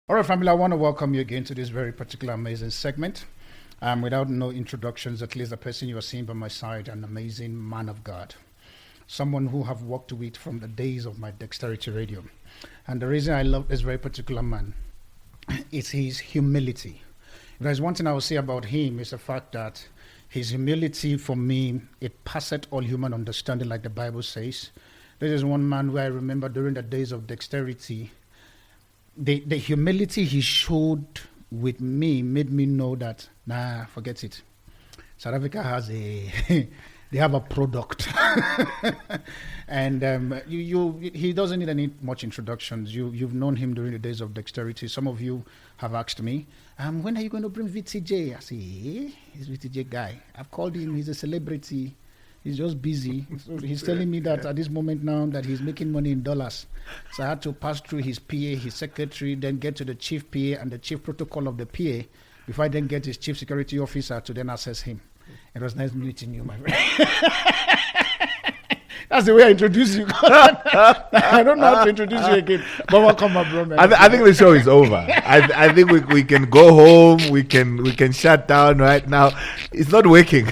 All right, family, I want to welcome you again to this very particular amazing segment. Without no introductions, at least the person you are seeing by my side, an amazing man of God. Someone who have worked with from the days of my Dexterity Radio. And the reason I love this very particular man is his humility. If there's one thing I will say about him is the fact that his humility, for me, it passeth all human understanding, like the Bible says. This is one man where I remember during the days of Dexterity, the humility he showed with me made me know that, nah, forget it. South Africa has they have a product. And he doesn't need any much introductions. You've known him during the days of Dexterity. Some of you have asked me, when are you going to bring V.T.J? I say, he's V.T.J guy. I've called him, he's a celebrity. He's just busy. So he's telling me that at this moment now that he's making money in dollars. So I had to pass through his PA, his secretary, then get to the chief PA and the chief protocol of the PA before I then get his chief security officer to then assess him. It was nice meeting you, my friend. That's the way I introduce you. I don't know how to introduce you again. But welcome, my bro, man. I think the show is over. I think we can go home. We can shut down right now. It's not working.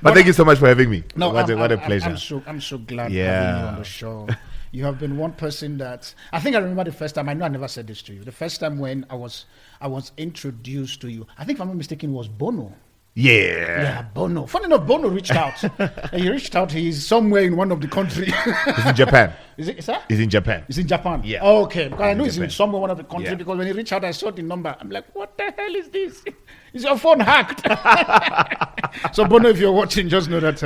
But thank you so much for having me. No, what a pleasure. I'm so glad having you on the show. You have been one person that I think I remember the first time. I know I never said this to you. The first time when I was introduced to you, I think if I'm not mistaken, it was Bono. Yeah, Bono. Funny enough, Bono reached out. He reached out. He's somewhere in one of the countries. He's in Japan. Is it, sir? He's in Japan. He's in Japan. Yeah. Oh, okay. Because I know he's Japan. in somewhere one of the countries because when he reached out, I saw the number. I'm like, what the hell is this? Is your phone hacked? So Bono, if you're watching, just know that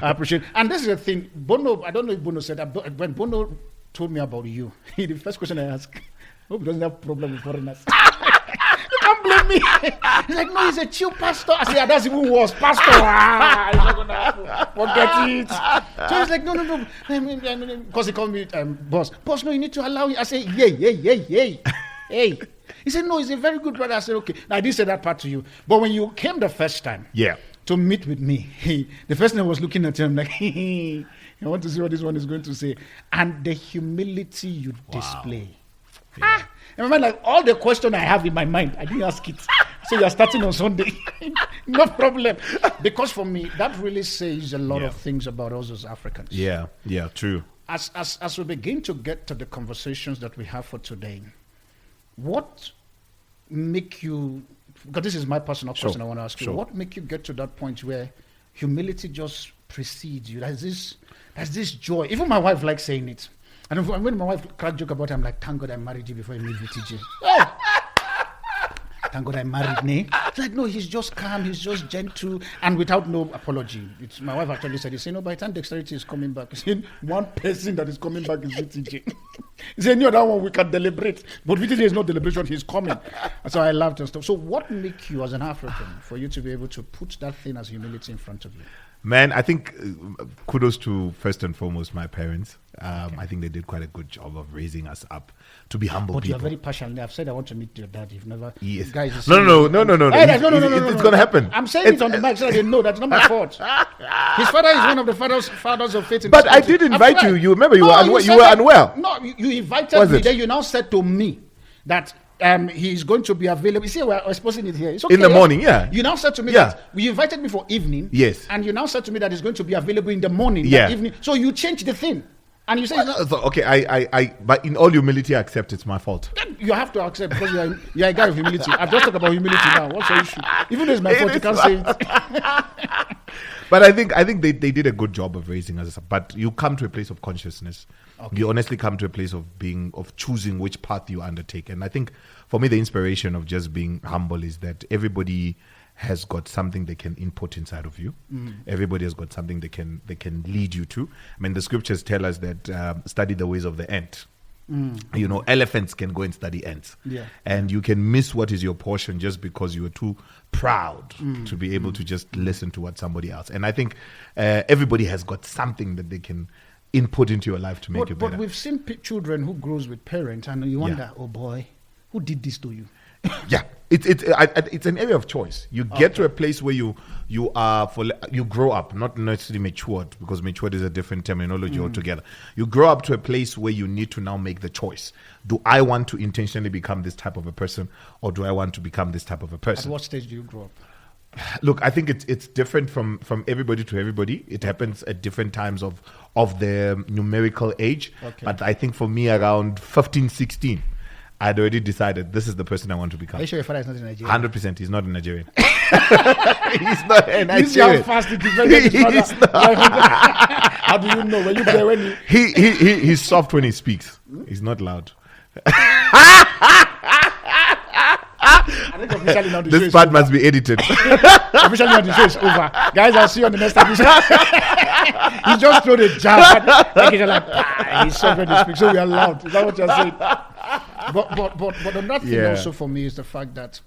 I appreciate. And this is the thing. Bono, I don't know if Bono said that, but when Bono told me about you, the first question I asked, hope he doesn't have a problem with foreigners. Don't blame me. He's like, no, he's a chill pastor. I said, yeah, that's even worse. Pastor. He's not going to forget it. So he's like, no. Because he called me boss. Boss, no, you need to allow it. I said, hey. He said, no, he's a very good brother. I said, okay. Now, I didn't say that part to you. But when you came the first time to meet with me, the first time I was looking at him like, I want to see what this one is going to say. And the humility you display. Yeah. In my mind, like all the question I have in my mind, I didn't ask it. So you're starting on Sunday. No problem. Because for me, that really says a lot of things about us as Africans. Yeah, true. As we begin to get to the conversations that we have for today, what make you, because this is my personal question I want to ask you, what make you get to that point where humility just precedes you? There's this joy. Even my wife likes saying it. And when my wife cracked joke about it, I'm like, thank God I married you before you meet V.T.J. Thank God I married me. It's like, no, he's just calm, he's just gentle, and without no apology. My wife actually said, no, by the time Dexterity is coming back, one person that is coming back is V.T.J. He said, no, that one we can deliberate. But V.T.J is not deliberation, he's coming. So I laughed and stuff. So what makes you as an African for you to be able to put that thing as humility in front of you? Man, I think kudos to first and foremost my parents. I think they did quite a good job of raising us up to be humble but people. You're very passionate. I've said I want to meet your dad. You've never. Yes. Guys, No. It's going to happen. I'm saying it on the mic so they know that's not my fault. His father is one of the fathers of faith. But I did invite you. You remember you were unwell. No, you invited me. Then you now said to me that he's going to be available. You see, we're exposing it here. It's okay, in the morning, yeah. You now said to me that you invited me for evening. Yes. And you now said to me that it's going to be available in the morning. Yeah. Evening. So you changed the thing. And you say, okay, I but in all humility, I accept it's my fault. You have to accept because you're a guy of humility. I've just talked about humility now. What's the issue? Even though it's my fault, you can't say it. But I think they did a good job of raising us. But you come to a place of consciousness. Okay. You honestly come to a place of choosing which path you undertake. And I think for me, the inspiration of just being humble is that everybody has got something they can input inside of you. Everybody has got something they can lead you to. I mean, the scriptures tell us that study the ways of the ant. You know, elephants can go and study ants. Yeah. And you can miss what is your portion just because you are too proud to be able to just listen to what somebody else. And I think everybody has got something that they can input into your life to make you better. But we've seen children who grows with parents and you wonder, oh boy, who did this to you? Yeah, it's an area of choice. You get to a place where you grow up, not necessarily matured, because matured is a different terminology altogether. You grow up to a place where you need to now make the choice. Do I want to intentionally become this type of a person, or do I want to become this type of a person? At what stage do you grow up? Look, I think it's different from everybody to everybody. It happens at different times of the numerical age. Okay. But I think for me, around 15, 16, I'd already decided this is the person I want to become. Are you sure your father is not in Nigeria? 100%. He's not a Nigerian. He's not a Nigerian. You see how fast he defended his father? How do you know? When He's soft when he speaks. He's not loud. I think officially now the show This is part over. must be edited. Officially now the show is over. Guys, I'll see you on the next episode. He just threw the jab. Like he's like, he's soft when he speaks. So we are loud. Is that what you're saying? But another thing also for me is the fact that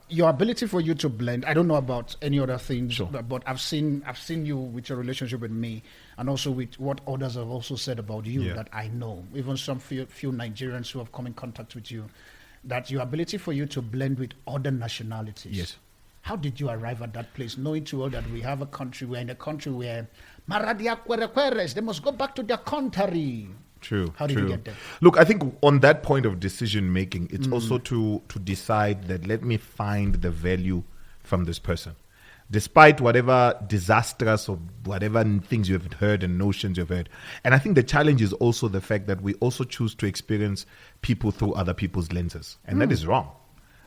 your ability for you to blend. I don't know about any other things, but I've seen you with your relationship with me, and also with what others have also said about you that I know. Even some few Nigerians who have come in contact with you, that your ability for you to blend with other nationalities. Yes. How did you arrive at that place, knowing too well that we have a country, we're in a country where Maradia Kwerekweres, they must go back to their country. True. How did you get there? Look, I think on that point of decision making, it's also to decide that let me find the value from this person. Despite whatever disastrous or whatever things you have heard and notions you've heard. And I think the challenge is also the fact that we also choose to experience people through other people's lenses. And that is wrong.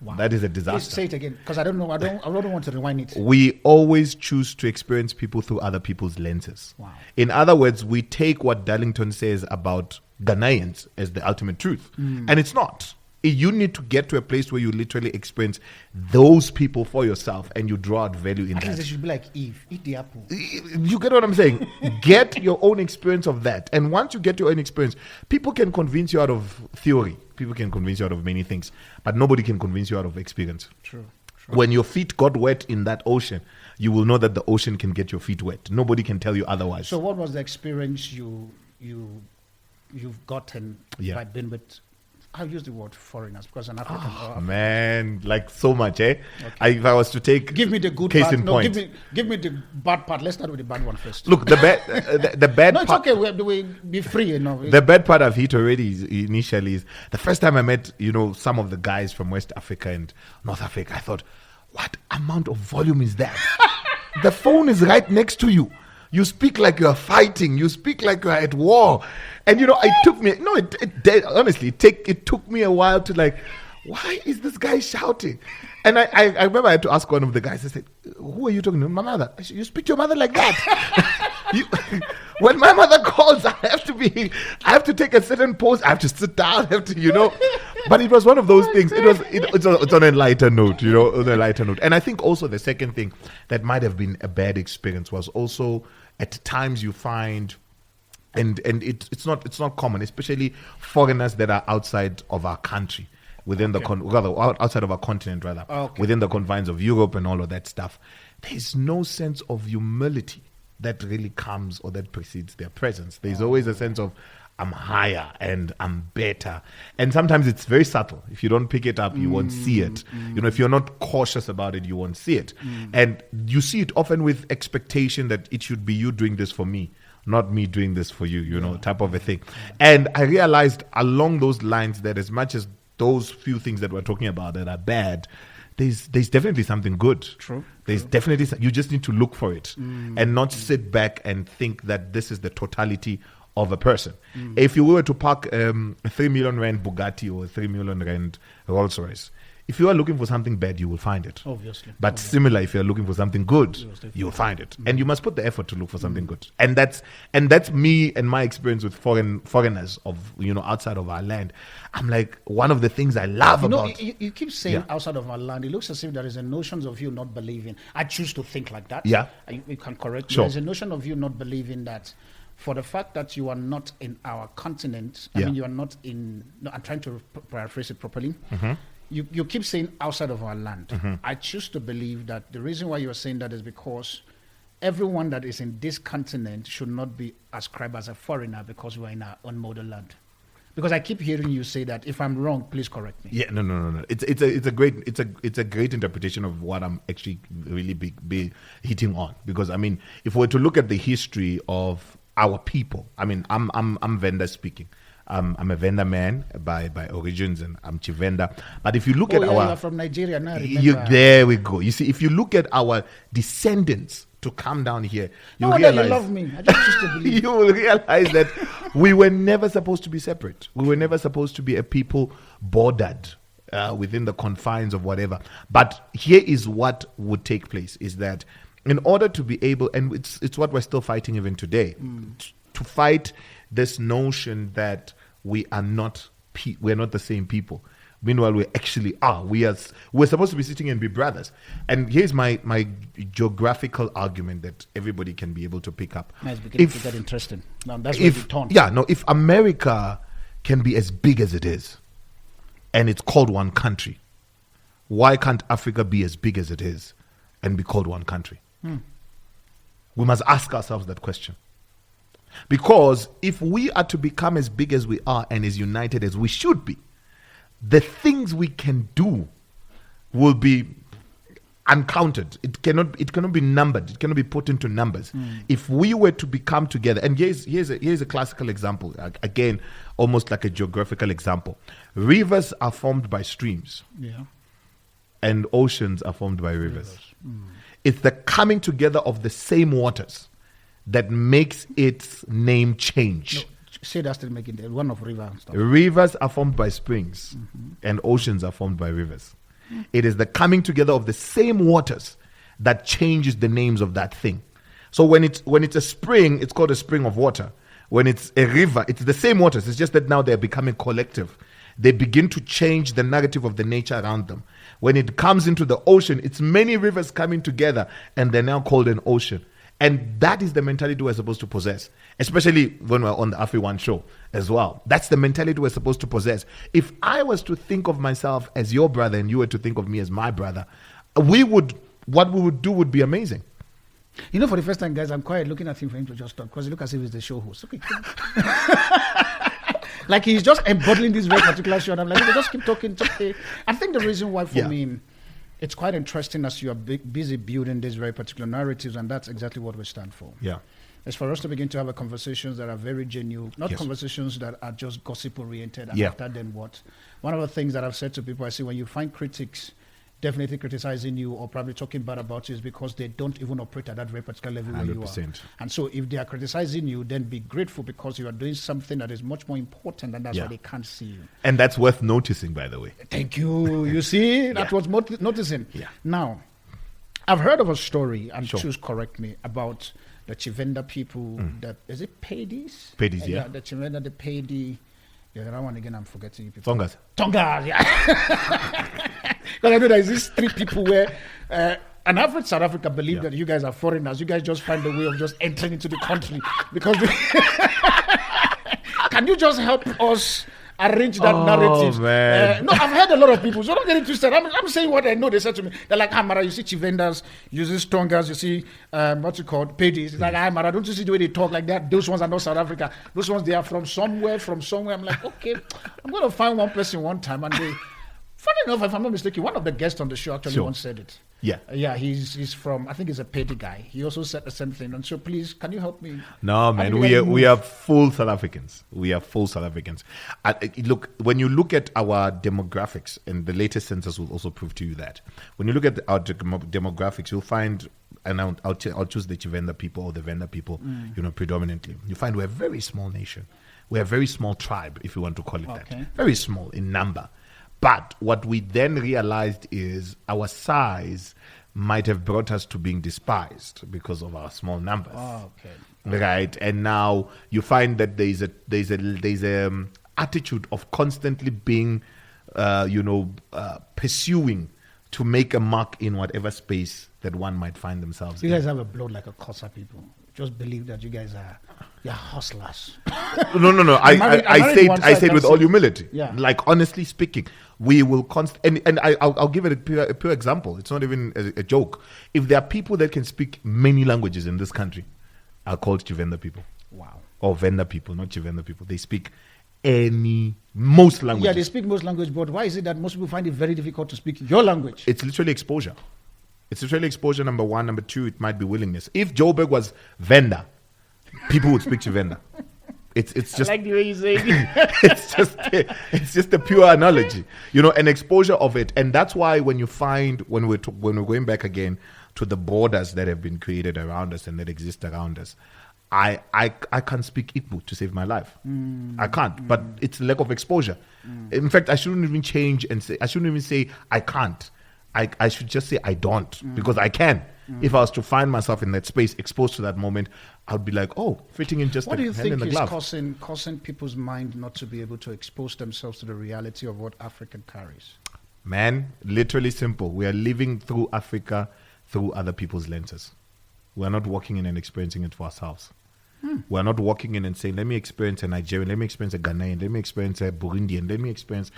Wow. That is a disaster. Please say it again, because I don't know. I don't want to rewind it. We always choose to experience people through other people's lenses. Wow. In other words, we take what Darlington says about Ghanaians as the ultimate truth. And it's not. You need to get to a place where you literally experience those people for yourself and you draw out value in At that. least it should be like Eve, eat the apple. You get what I'm saying? Get your own experience of that. And once you get your own experience, people can convince you out of theory. People can convince you out of many things. But nobody can convince you out of experience. True. When your feet got wet in that ocean, you will know that the ocean can get your feet wet. Nobody can tell you otherwise. So what was the experience you've gotten by being with, I'll use the word foreigners, because an African. Man, like so much, eh? Okay. If I was to give me the good case part. in point. Give me the bad part. Let's start with the bad one first. Look, the bad no, it's part. okay. We be free, you know. The bad part I've hit already initially is the first time I met, some of the guys from West Africa and North Africa. I thought, what amount of volume is that? The phone is right next to you. You speak like you are fighting. You speak like you are at war. And it took me. No, honestly, it took me a while to like. Why is this guy shouting? And I remember I had to ask one of the guys. I said, "Who are you talking to?" My mother. I said, "You speak to your mother like that?" When my mother calls, I have to take a certain pose. I have to sit down. I have to, But it was one of those things. It's on a lighter note, on a lighter note. And I think also the second thing that might have been a bad experience was also at times you find, and it's not common, especially foreigners that are outside of our country, within outside of our continent rather, within the confines of Europe and all of that stuff. There's no sense of humility that really comes or that precedes their presence. There's always a sense of I'm higher and I'm better. And sometimes it's very subtle. If you don't pick it up, you won't see it. If you're not cautious about it, you won't see it. And you see it often with expectation that it should be you doing this for me, not me doing this for you, type of a thing. And I realized along those lines that as much as those few things that we're talking about that are bad, there's definitely something good. True. There's definitely, you just need to look for it and not sit back and think that this is the totality of a person. If you were to park a 3 million rand Bugatti or a 3 million rand Rolls Royce, if you are looking for something bad, you will find it. Obviously. But similar, if you're looking for something good, you will find it. And you must put the effort to look for something good. And that's me and my experience with foreigners of outside of our land. I'm like, one of the things I love about. You keep saying outside of our land. It looks as if there is a notion of you not believing. I choose to think like that. Yeah. You can correct me. Sure. There's a notion of you not believing that for the fact that you are not in our continent, I mean, you are not in, no, I'm trying to paraphrase it properly. You keep saying outside of our land. I choose to believe that the reason why you're saying that is because everyone that is in this continent should not be ascribed as a foreigner because we're in our own motherland. Because I keep hearing you say that. If I'm wrong, please correct me. Yeah, no. It's a great interpretation of what I'm actually really be hitting on. Because I mean, if we're to look at the history of our people, I mean, I'm Venda speaking. I'm a Venda man by origins, and I'm Chivenda. But if you look at our, you're from Nigeria now. There we go. You see, if you look at our descendants to come down here, you realize you love me. I just choose to believe. You will realize that we were never supposed to be separate. We were never supposed to be a people bordered within the confines of whatever. But here is what would take place: is that in order to be able, and it's what we're still fighting even today, to fight this notion that we're not the same people. Meanwhile, we actually are. We're supposed to be sitting and be brothers. And here's my geographical argument that everybody can be able to pick up. It's beginning to get interesting. Now, that's where we turn. If America can be as big as it is, and it's called one country, why can't Africa be as big as it is and be called one country? We must ask ourselves that question. Because if we are to become as big as we are and as united as we should be, the things we can do will be uncounted. It cannot be numbered. It cannot be put into numbers. If we were to become together, and here's a classical example, again, almost like a geographical example. Rivers are formed by streams, and oceans are formed by rivers. It's the coming together of the same waters that makes its name change. No. Say that's still making the one of river and stuff. Rivers are formed by springs, and oceans are formed by rivers. It is the coming together of the same waters that changes the names of that thing. So when it's a spring, it's called a spring of water. When it's a river, it's the same waters. It's just that now they're becoming collective. They begin to change the narrative of the nature around them. When it comes into the ocean, it's many rivers coming together, and they're now called an ocean. And that is the mentality we're supposed to possess, especially when we're on the AfriOne show as well. That's the mentality we're supposed to possess. If I was to think of myself as your brother and you were to think of me as my brother, what we would do would be amazing. You know, for the first time, guys, I'm quite looking at him for him to just talk, because he looks as if he's the show host. Okay. Like he's just embodying this very particular show. And I'm like, just keep talking. Okay. I think the reason why for me, it's quite interesting as you are busy building these very particular narratives, and that's exactly what we stand for. Yeah. It's for us to begin to have conversations that are very genuine, not conversations that are just gossip-oriented, and after then what. One of the things that I've said to people, I say, when you find critics definitely criticizing you or probably talking bad about you, is because they don't even operate at that very particular level 100%. Where you are. And so if they are criticizing you, then be grateful, because you are doing something that is much more important, and that's why they can't see you. And that's worth noticing, by the way. Thank you. You see, that was noticing. Yeah. Now, I've heard of a story, and choose correct me, about the Chivenda people, that, is it Paidies? Paidies, yeah. The Chivenda, the Paidi. The other one again, I'm forgetting you people. Tongas, yeah. Because I know there's these three people where an average South Africa believe that you guys are foreigners. You guys just find a way of just entering into the country. Because can you just help us arrange that narrative? Man. No, I've heard a lot of people, so don't get it twisted. I'm saying what I know. They said to me, they're like, Mara, you see Chivendas, you see Tongas, you see what's it called, Paidis. It's like, Mara, don't you see the way they talk like that? Those ones are not South Africa. Those ones, they are from somewhere. I'm like, okay, I'm going to find one person one time, and they, funny enough, if I'm not mistaken, one of the guests on the show actually once said it. Yeah, he's from, I think he's a petty guy. He also said the same thing. And so please, can you help me? No, man, we are full South Africans. We are full South Africans. Look, when you look at our demographics, and the latest census will also prove to you that, when you look at our demographics, you'll find, and I'll choose the Chivenda people or the Venda people, predominantly. You find we're a very small nation. We're a very small tribe, if you want to call it that. Very small in number. But what we then realized is our size might have brought us to being despised because of our small numbers. Right? And now you find that there's a attitude of constantly being, pursuing to make a mark in whatever space that one might find themselves in. You guys have a blood like a Xhosa people. Just believe that you guys are hustlers. No. I said with all humility. Yeah. Like, honestly speaking, we will and I'll give it a pure example. It's not even a joke. If there are people that can speak many languages in this country, are called Chivenda people. Wow. Or Venda people, not Chivenda people. They speak most languages. Yeah, they speak most languages, but why is it that most people find it very difficult to speak your language? It's literally exposure. It's literally exposure, number one. Number two, it might be willingness. If Joburg was Venda, people would speak to Venda. It's just I like the way you say it. it's just a pure analogy, an exposure of it. And that's why when we're going back again to the borders that have been created around us and that exist around us, I can't speak Igbo to save my life. I can't, but it's lack of exposure. In fact, I shouldn't even say I can't. I should just say I don't, because I can. If I was to find myself in that space, exposed to that moment, I would be like, fitting in just what do you hand in think the is glove. causing people's mind not to be able to expose themselves to the reality of what Africa carries? Man, literally simple. We are living through Africa through other people's lenses. We are not walking in and experiencing it for ourselves. We are not walking in and saying, let me experience a Nigerian, let me experience a Ghanaian, let me experience a Burundian, let me experience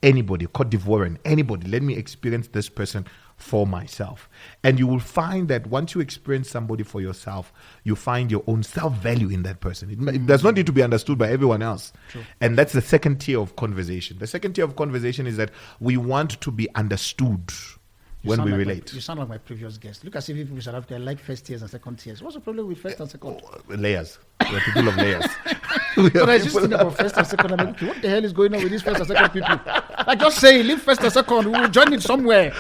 anybody, Cote d'Ivoirean, anybody. Let me experience this person for myself. And you will find that once you experience somebody for yourself, you find your own self-value in that person. It does not need to be understood by everyone else. True. And that's the second tier of conversation. The second tier of conversation is that we want to be understood when we relate. You sound like my previous guest. Look, as if people in South Africa like first tiers and second tiers. What's the problem with first and second? Layers. We're people of layers. But I just think about first and second. I'm like, okay, what the hell is going on with these first and second people? Like, just say, leave first and second. We will join it somewhere.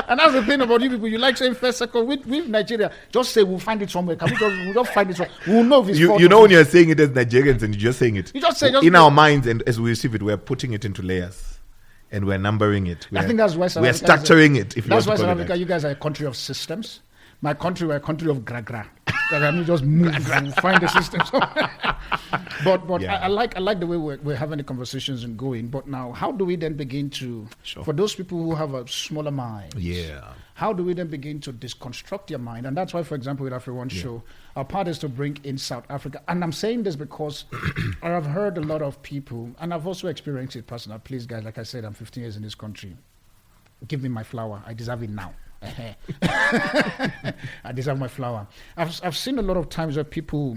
And that's the thing about you people. You like saying first, second. With Nigeria, just say we'll find it somewhere. Can we'll just find it somewhere. We'll know if it's you know when you're saying it as Nigerians and you're just saying it. You just say, in our minds, and as we receive it, we're putting it into layers. And we're numbering it. I think that's why South Africa structuring it. That's why South Africa, you guys are a country of systems. My country, we're a country of gra-gra. I mean, just move and find the systems. but yeah. I like the way we're having the conversations and going. But now, how do we then begin to, for those people who have a smaller mind, how do we then begin to deconstruct your mind? And that's why, for example, with AfriOne show, our part is to bring in South Africa. And I'm saying this because I have heard a lot of people, and I've also experienced it personally. Please, guys, like I said, I'm 15 years in this country. Give me my flower. I deserve it now. I deserve my flower. I've seen a lot of times where people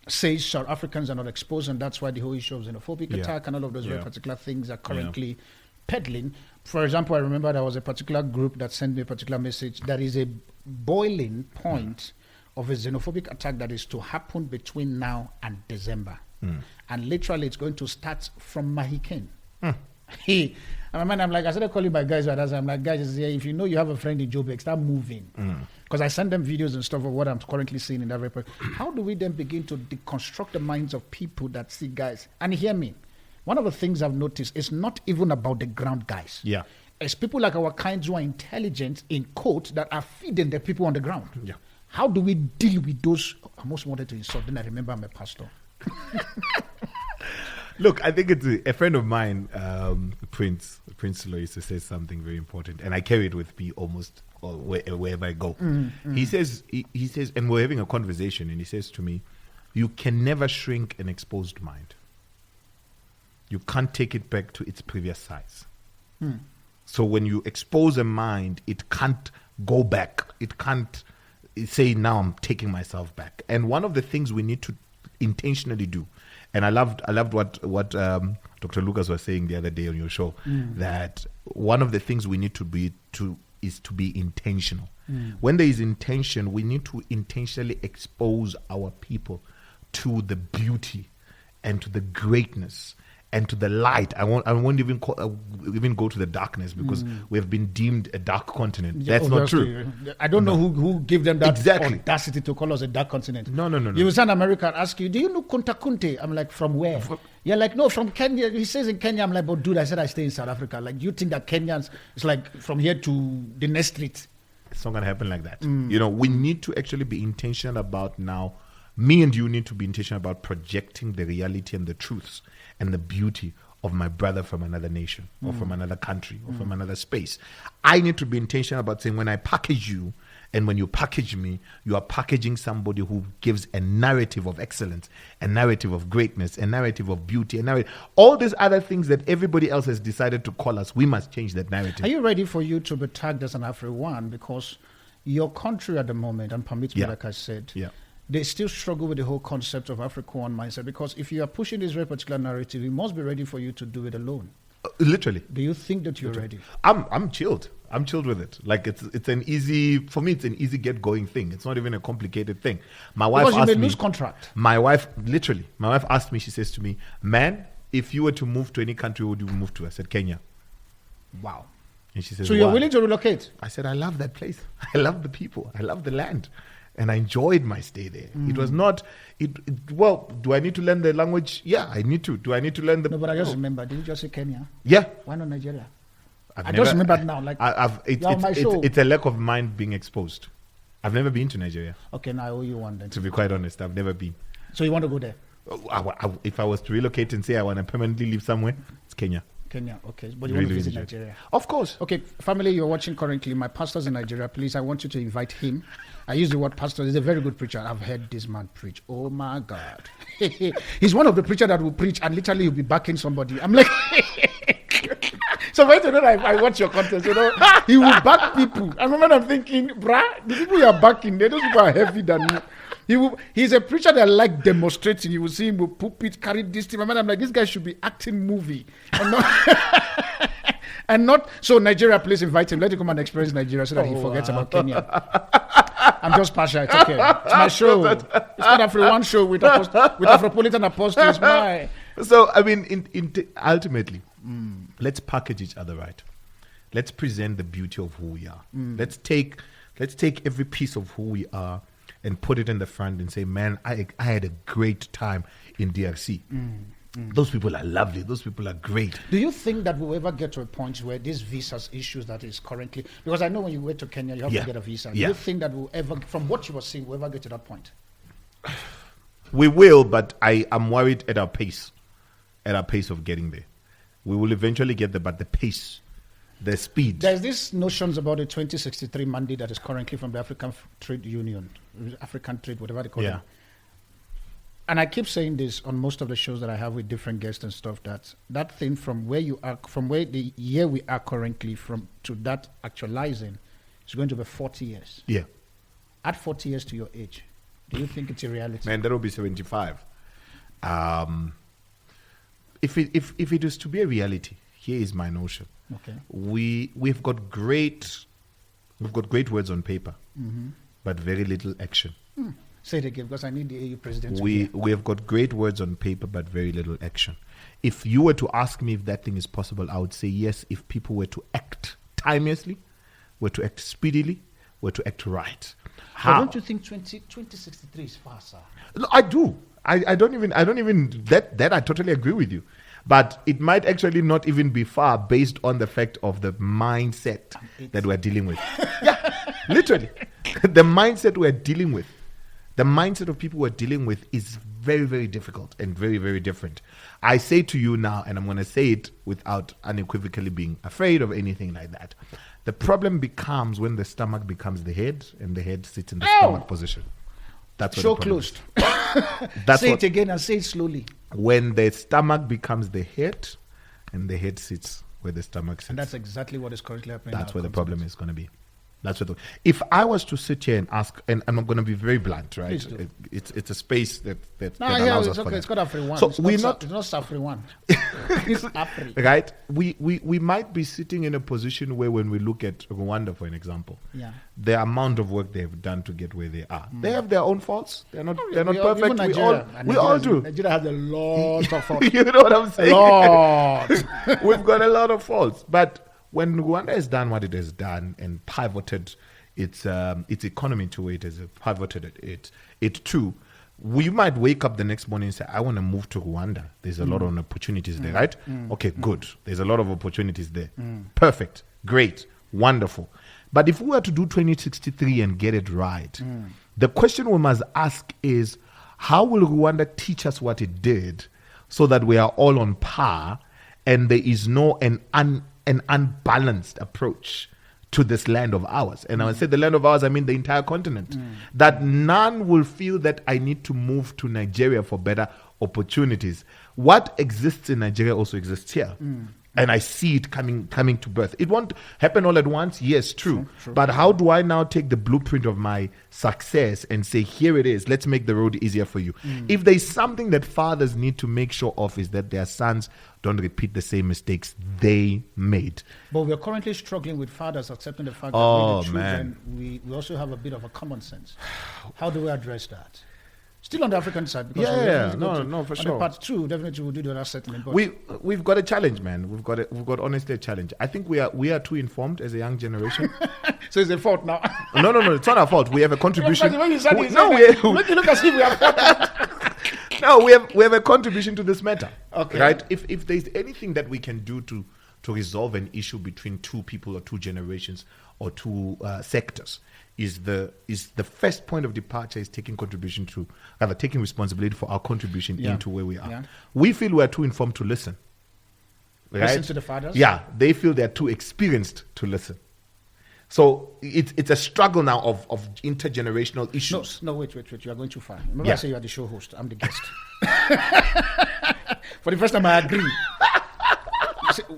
say South Africans are not exposed, and that's why the whole issue of xenophobic attack and all of those very particular things are currently peddling. For example, I remember there was a particular group that sent me a particular message that is a boiling point of a xenophobic attack that is to happen between now and December. And literally it's going to start from Mahiken. I'm like, I started calling my guys right as I'm like, guys, if you know you have a friend in Joburg, start moving. Because I send them videos and stuff of what I'm currently seeing in that report. How do we then begin to deconstruct the minds of people that see guys? And hear me, one of the things I've noticed is not even about the ground guys. Yeah. It's people like our kinds who are intelligent, in quote, that are feeding the people on the ground. Yeah. How do we deal with those? I almost wanted to insult, then I remember I'm a pastor. Look, I think it's a friend of mine, Prince Lois, says something very important, and I carry it with me almost wherever I go. He says, and we're having a conversation, and he says to me, you can never shrink an exposed mind. You can't take it back to its previous size. So when you expose a mind, it can't go back. It can't say, now I'm taking myself back. And one of the things we need to intentionally do, and I loved what Dr. Lucas was saying the other day on your show, that one of the things we need to be is to be intentional. When there is intention, we need to intentionally expose our people to the beauty and to the greatness and to the light. I won't even go to the darkness, because we have been deemed a dark continent. That's not true. I don't know who gave them that audacity to call us a dark continent. No. You will send America and ask you, do you know Kunta Kunte? I'm like, from where? You're like, no, from Kenya. He says in Kenya. I'm like, but dude, I said I stay in South Africa. Like, you think that Kenyans, it's like from here to the next street? It's not going to happen like that. We need to actually be intentional about now. Me and you need to be intentional about projecting the reality and the truths and the beauty of my brother from another nation or from another country or from another space. I need to be intentional about saying, when I package you and when you package me, you are packaging somebody who gives a narrative of excellence, a narrative of greatness, a narrative of beauty, all these other things that everybody else has decided to call us. We must change that narrative. Are you ready for you to be tagged as an AfriOne? Because your country at the moment, and permit me, like I said, they still struggle with the whole concept of AfriOne mindset, because if you are pushing this very particular narrative, it must be ready for you to do it alone. Literally. Do you think that you're ready? I'm chilled. I'm chilled with it. Like it's an easy, for me, it's an easy get going thing. It's not even a complicated thing. My wife Because you asked may me, lose contract. my wife asked me, she says to me, man, if you were to move to any country, where would you move to? I said, Kenya. Wow. And she says, So you're why? willing to relocate? I said, I love that place. I love the people. I love the land. And I enjoyed my stay there. It was not, well, do I need to learn the language? Yeah, I need to. Do I need to learn the... No, but I just remember, did you just say Kenya? Yeah. Why not Nigeria? I just remember now. Like, it's a lack of mind being exposed. I've never been to Nigeria. Okay, now I owe you one then. To be quite honest, I've never been. So you want to go there? If I was to relocate and say I want to permanently live somewhere, it's Kenya. Kenya, okay. But you want to visit Nigeria? Of course. Okay, family, you're watching currently. My pastor's in Nigeria. Please, I want you to invite him. I use the word pastor. He's a very good preacher. I've heard this man preach. Oh, my God. He's one of the preachers that will preach and literally he'll be backing somebody. I'm like... So when you know I watch your content, you know, he will back people. And when I'm thinking, the people you are backing, those people are heavy than you. He's a preacher that like demonstrating. You will see him with pulpit, carry this thing. I'm like, this guy should be acting movie. And not, and not so Nigeria, please invite him. Let him come and experience Nigeria so that he forgets about Kenya. I'm just partial. It's okay. It's my show. It's not AfriOne show with Afropolitan Apostle. It's my... So, I mean, ultimately, let's package each other right. Let's present the beauty of who we are. Let's take every piece of who we are and put it in the front and say, man, I had a great time in DRC. Those people are lovely. Those people are great. Do you think that we'll ever get to a point where these visas issues that is currently, because I know when you went to Kenya, you have to get a visa. Do you think that we'll ever, from what you were saying, we'll ever get to that point? We will, but I am worried at our pace of getting there. We will eventually get there, but the pace, the speed. There's this notions about the 2063 mandate that is currently from the African Trade Union, African Trade, whatever they call it. And I keep saying this on most of the shows that I have with different guests and stuff, that thing from where you are, from where the year we are currently from to that actualizing is going to be 40 years. Yeah. Add 40 years to your age. Do you think it's a reality? Man, that will be 75. If it is to be a reality, here is my notion. Okay. We've got great words on paper, but very little action. Say it again, because I need the AU president. We have got great words on paper, but very little action. If you were to ask me if that thing is possible, I would say yes. If people were to act timelessly, were to act speedily, were to act right. How? But don't you think 2063 is far, sir? No, I do. I don't even that I totally agree with you. But it might actually not even be far based on the fact of the mindset that we're dealing with. Yeah, literally. The mindset we're dealing with. The mindset of people we're dealing with is very, very difficult and very, very different. I say to you now, and I'm going to say it without unequivocally being afraid of anything like that. The problem becomes when the stomach becomes the head and the head sits in the stomach position. That's what show closed. Say it again and say it slowly. When the stomach becomes the head and the head sits where the stomach sits. And that's exactly what is currently happening. That's where the problem is going to be. That's what. If I was to sit here and ask, and I'm going to be very blunt, right? It's a space that allows us for that. It's got AfriOne. So it's not AfriOne. It's Afri. Right? We might be sitting in a position where, when we look at Rwanda, for an example, the amount of work they have done to get where they are, they have their own faults. They're not perfect. We all do. Nigeria has a lot of faults. You know what I'm saying? Lot. We've got a lot of faults, but when Rwanda has done what it has done and pivoted its economy to where it has pivoted it too, we might wake up the next morning and say, I want to move to Rwanda. There's a lot of opportunities there, right? Okay, good. There's a lot of opportunities there. Perfect. Great. Wonderful. But if we were to do 2063 and get it right, the question we must ask is, how will Rwanda teach us what it did so that we are all on par and there is an unbalanced approach to this land of ours? And I would say the land of ours, I mean the entire continent. That none will feel that I need to move to Nigeria for better opportunities. What exists in Nigeria also exists here. And I see it coming to birth. It won't happen all at once. Yes, true. True. But how do I now take the blueprint of my success and say, here it is, let's make the road easier for you? If there's something that fathers need to make sure of, is that their sons don't repeat the same mistakes they made. But we're currently struggling with fathers accepting the fact that Oh, we, the children, we also have a bit of a common sense. How do we address that? Still on the African side, because for on sure. the part 2, definitely we'll do the other settlement. But We've got a challenge, man. We've got honestly a challenge. I think we are too informed as a young generation. so it's a fault now. No, it's not our fault. We have a contribution. When you said We- it, no, look as if we have fault. No, we have a contribution to this matter. Okay. Right? If there's anything that we can do to resolve an issue between two people or two generations or two sectors, is the first point of departure is taking responsibility for our contribution into where we are. Yeah. We feel we are too informed to listen. Right? Listen to the fathers? Yeah, they feel they're too experienced to listen. So it's a struggle now of intergenerational issues. No, wait. You are going too far. Remember Yeah. I say you are the show host. I'm the guest. For the first time, I agree.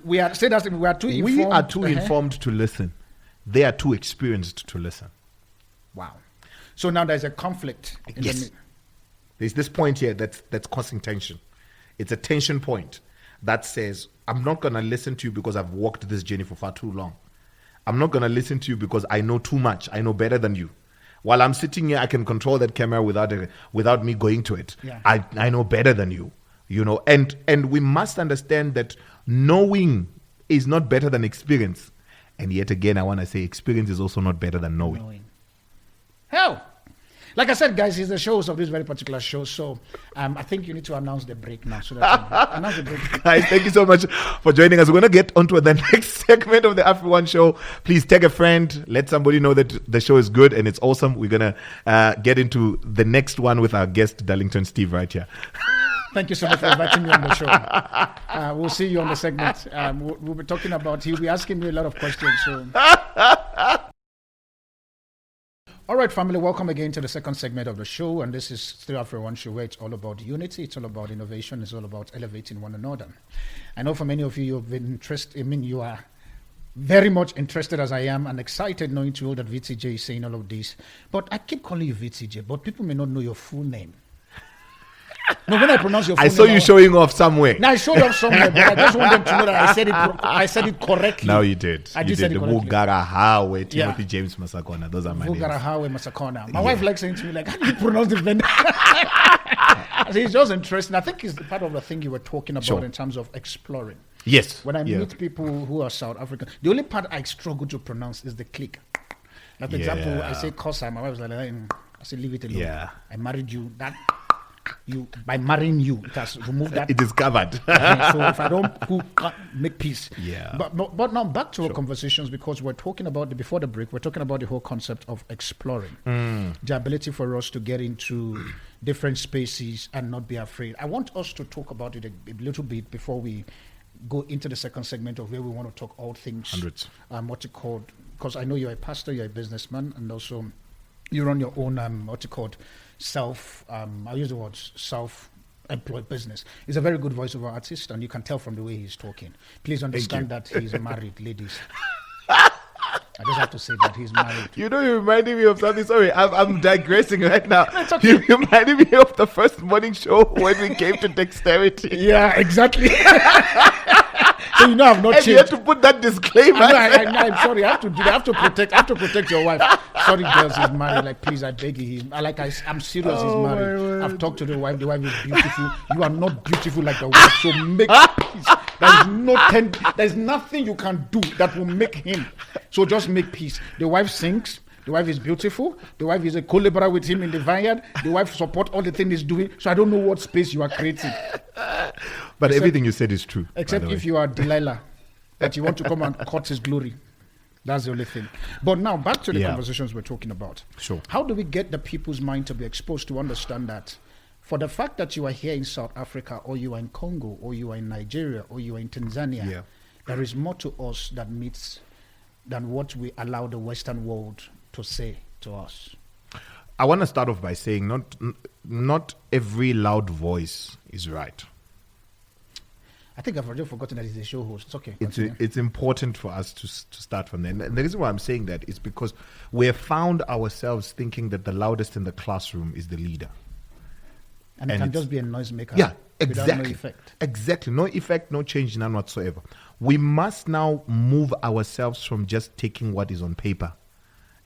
We are too informed. We are too informed to listen. They are too experienced to listen. Wow. So now there's a conflict. Yes. There's this point here that's causing tension. It's a tension point that says, I'm not going to listen to you because I've walked this journey for far too long. I'm not going to listen to you because I know too much. I know better than you. While I'm sitting here, I can control that camera without me going to it. Yeah. I know better than you. You know, and we must understand that knowing is not better than experience. And yet again, I want to say experience is also not better than knowing. Hell, like I said, guys, it's the shows of this very particular show. So I think you need to announce the break now. So that announce the break. Guys, thank you so much for joining us. We're going to get onto the next segment of the AfriOne show. Please tag a friend. Let somebody know that the show is good and it's awesome. We're going to get into the next one with our guest, Darlington Steve, right here. Thank you so much for inviting me on the show. We'll see you on the segment. We'll be talking about, he'll be asking me a lot of questions. So. All right, family, welcome again to the second segment of the show. And this is still AfriOne show, where it's all about unity, it's all about innovation, it's all about elevating one another. I know for many of you, you've been interested, you are very much interested as I am and excited knowing to you that V.T.J is saying all of this. But I keep calling you V.T.J, but people may not know your full name. No, when I pronounce your full name, I saw you showing off somewhere. Now I showed off somewhere, but I just want them to know that I said it correctly. No, you did. I You did say it The correctly. Vugarahawe, Timothy James Masakona. Those are my names. Vugarahawe Masakona. My wife likes saying to me, like, how do you pronounce the vendor? It's just interesting. I think it's part of the thing you were talking about in terms of exploring. Yes. When I meet people who are South African, the only part I struggle to pronounce is the click. Like, for example, I say Kosa, my wife was like, I say, leave it alone. Yeah. I married you. By marrying you, it has removed that. It is covered. So if I don't make peace. Yeah. But now back to our conversations, because we're talking about before the break, we're talking about the whole concept of exploring. The ability for us to get into different spaces and not be afraid. I want us to talk about it a little bit before we go into the second segment of where we want to talk all things. Hundreds. What you call, because I know you're a pastor, you're a businessman, and also you run your own I'll use the word self-employed business. He's a very good voiceover artist, and you can tell from the way he's talking. Please understand that he's married, ladies. I just have to say that he's married. You know, you reminded me of something. Sorry, I'm digressing right now. It's okay. You reminded me of the first morning show when we came to dexterity. Yeah, exactly. So you know I've not And changed. you have to put that disclaimer. I'm sorry. I have to protect your wife. Sorry, girls, he's married. Like, please, I beg you. I'm serious. He's married. I've talked to the wife. The wife is beautiful. You are not beautiful like the wife. So make peace. There's nothing you can do that will make him. So just make peace. The wife sings. The wife is beautiful. The wife is a co-laborer with him in the vineyard. The wife supports all the things he's doing. So I don't know what space you are creating. But everything you said is true. Except if you are Delilah, that you want to come and cut his glory. That's the only thing. But now back to the conversations we're talking about. Sure. How do we get the people's mind to be exposed to understand that for the fact that you are here in South Africa, or you are in Congo, or you are in Nigeria, or you are in Tanzania, there is more to us than what we allow the Western world to say to us? I want to start off by saying not every loud voice is right. I think I've already forgotten that he's a show host. It's okay. It's important for us to start from there. And the reason why I'm saying that is because we have found ourselves thinking that the loudest in the classroom is the leader. And it can just be a noisemaker. Yeah, exactly. Without no effect. Exactly. No effect, no change, none whatsoever. We must now move ourselves from just taking what is on paper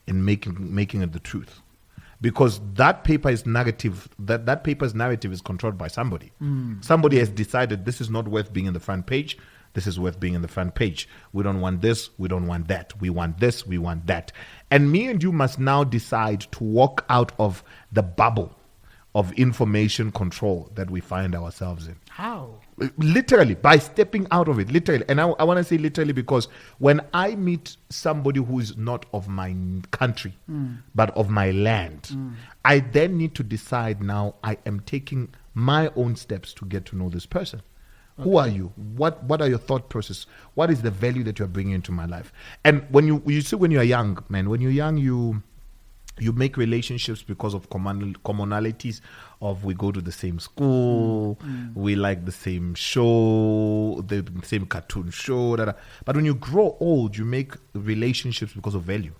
and making it the truth. Because that paper's narrative is controlled by somebody. Somebody has decided this is not worth being in the front page. This is worth being in the front page. We don't want this. We don't want that. We want this. We want that. And me and you must now decide to walk out of the bubble of information control that we find ourselves in. How? Literally, by stepping out of it, literally. And I want to say literally because when I meet somebody who is not of my country, but of my land, I then need to decide now I am taking my own steps to get to know this person. Okay. Who are you? What are your thought process? What is the value that you're bringing into my life? And when you see when you're young, man, when you're young, you make relationships because of commonalities of we go to the same school, we like the same show, the same cartoon show. But when you grow old, you make relationships because of value.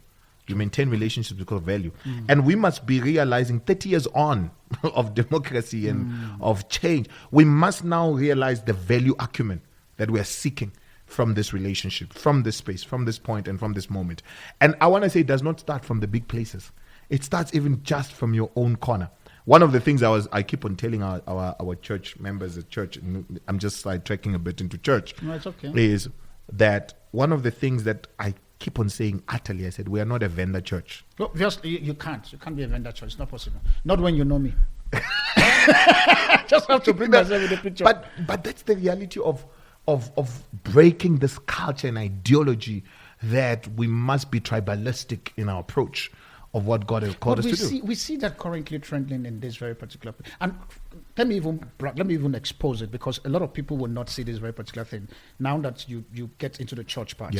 You maintain relationships because of value. And we must be realizing 30 years on of democracy and of change, we must now realize the value acumen that we are seeking from this relationship, from this space, from this point, and from this moment. And I want to say it does not start from the big places. It starts even just from your own corner. One of the things I keep on telling our church members at church, and I'm just sidetracking a bit into church, no, it's okay, is that one of the things that I keep on saying utterly, I said, we are not a vendor church. No, you can't be a vendor church. It's not possible. Not when you know me. Just have to bring myself in the picture. But that's the reality of breaking this culture and ideology that we must be tribalistic in our approach of what God has called us to do. We see that currently trending in this very particular. And let me even expose it, because a lot of people will not see this very particular thing. Now that you get into the church part,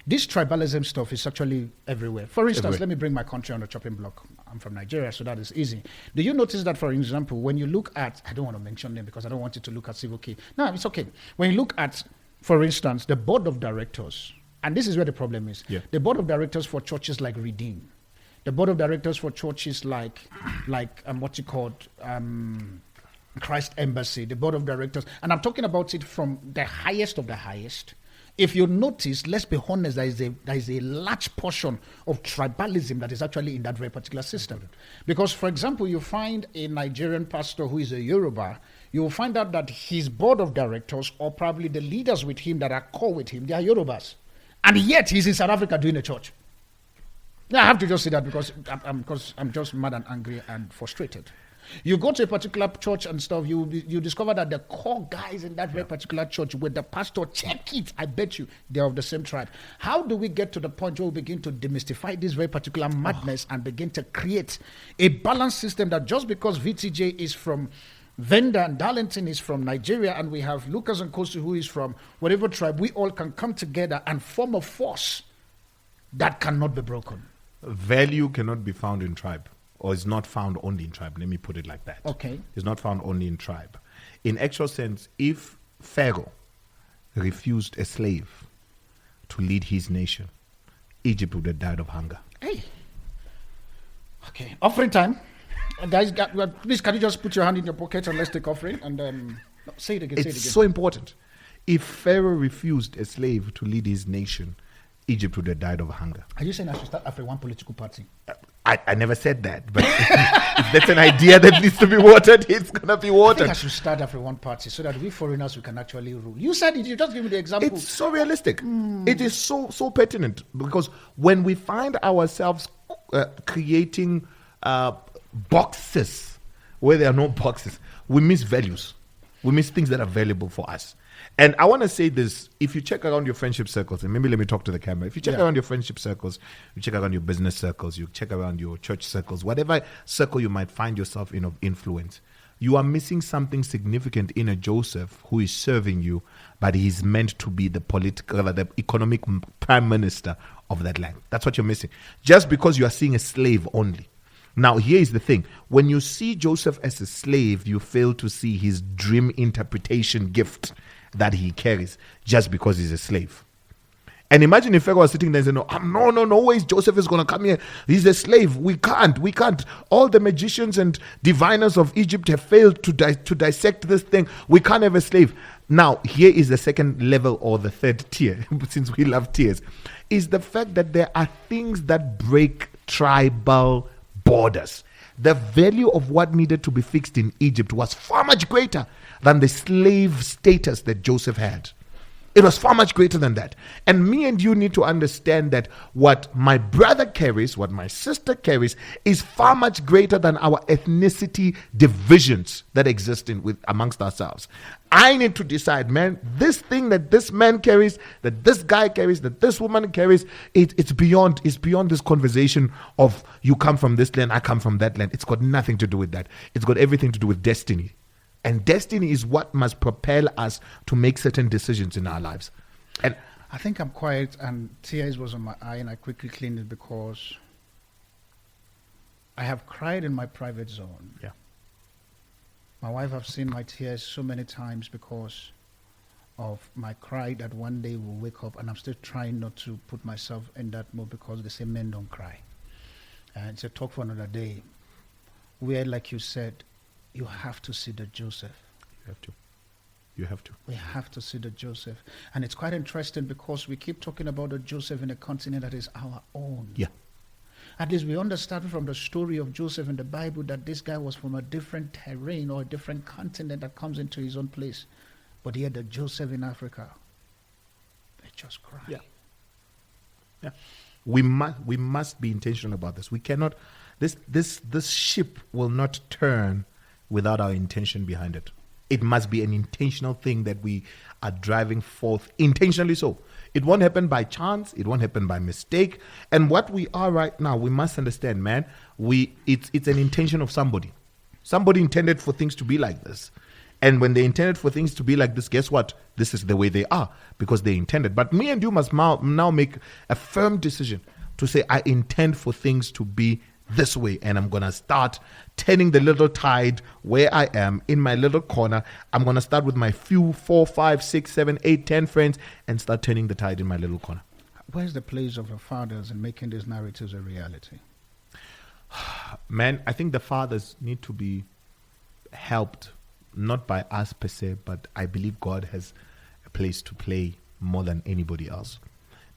this tribalism stuff is actually everywhere. For instance, let me bring my country on the chopping block. I'm from Nigeria, so that is easy. Do you notice that, for example, when you look at, I don't want to mention them because I don't want it to look at civil key. No, it's okay. When you look at, for instance, the board of directors, and this is where the problem is. Yeah. The board of directors for churches like Redeem, the board of directors for churches like Christ Embassy, the board of directors, and I'm talking about it from the highest of the highest. If you notice, let's be honest, there is a large portion of tribalism that is actually in that very particular system. Because, for example, you find a Nigerian pastor who is a Yoruba, you will find out that his board of directors, or probably the leaders with him that are core with him, they are Yorubas. And yet he's in South Africa doing a church. Yeah, I have to just say that because I'm just mad and angry and frustrated. You go to a particular church and stuff, you discover that the core guys in that very particular church with the pastor, check it, I bet you, they're of the same tribe. How do we get to the point where we begin to demystify this very particular madness and begin to create a balanced system that just because V.T.J is from Venda and Darlington is from Nigeria, and we have Lucas and Kosi who is from whatever tribe, we all can come together and form a force that cannot be broken. Value cannot be found in tribe, or is not found only in tribe. Let me put it like that. Okay. It's not found only in tribe. In actual sense, if Pharaoh refused a slave to lead his nation, Egypt would have died of hunger. Hey. Okay. Offering time. Guys, please, can you just put your hand in your pocket and let's take offering? And say it again. It's so important. If Pharaoh refused a slave to lead his nation, Egypt would have died of hunger. Are you saying I should start AfriOne political party? I never said that, but if that's an idea that needs to be watered, it's going to be watered. I think I should start AfriOne party so that we foreigners, we can actually rule. You said it, you just give me the example. It's so realistic. It is so pertinent, because when we find ourselves creating boxes where there are no boxes, we miss values. We miss things that are valuable for us. And I want to say this, if you check around your friendship circles, and maybe let me talk to the camera. If you check around your friendship circles, you check around your business circles, you check around your church circles, whatever circle you might find yourself in of influence, you are missing something significant in a Joseph who is serving you, but he's meant to be the economic prime minister of that land. That's what you're missing. Just because you are seeing a slave only. Now, here is the thing. When you see Joseph as a slave, you fail to see his dream interpretation gift that he carries just because he's a slave. And imagine if Pharaoh was sitting there and saying, no ways Joseph is going to come here. He's a slave. We can't. All the magicians and diviners of Egypt have failed to dissect this thing. We can't have a slave. Now, here is the second level or the third tier, since we love tiers, is the fact that there are things that break tribal borders. The value of what needed to be fixed in Egypt was far much greater than the slave status that Joseph had. It was far much greater than that. And me and you need to understand that what my brother carries, what my sister carries, is far much greater than our ethnicity divisions that exist amongst ourselves. I need to decide, man, this thing that this man carries, that this guy carries, that this woman carries, it's beyond this conversation of you come from this land, I come from that land. It's got nothing to do with that. It's got everything to do with destiny. And destiny is what must propel us to make certain decisions in our lives. And I think I'm quiet, and tears was on my eye, and I quickly cleaned it because I have cried in my private zone. Yeah. My wife have seen my tears so many times because of my cry that one day will wake up, and I'm still trying not to put myself in that mode because they say men don't cry. And it's a talk for another day. Where, like you said, you have to see the Joseph. You have to. We have to see the Joseph. And it's quite interesting because we keep talking about the Joseph in a continent that is our own. Yeah. At least we understand from the story of Joseph in the Bible that this guy was from a different terrain or a different continent that comes into his own place. But here the Joseph in Africa, they just cry. Yeah. We must be intentional about this. We cannot, this ship will not turn without our intention behind it. It must be an intentional thing that we are driving forth intentionally so. It won't happen by chance. It won't happen by mistake. And what we are right now, we must understand, man, it's an intention of somebody. Somebody intended for things to be like this. And when they intended for things to be like this, guess what? This is the way they are because they intended. But me and you must now make a firm decision to say, I intend for things to be this way, and I'm going to start turning the little tide where I am in my little corner. I'm going to start with my few 4, 5, 6, 7, 8, 10 friends and start turning the tide in my little corner. Where's the place of the fathers in making these narratives a reality? Man, I think the fathers need to be helped, not by us per se, but I believe God has a place to play more than anybody else.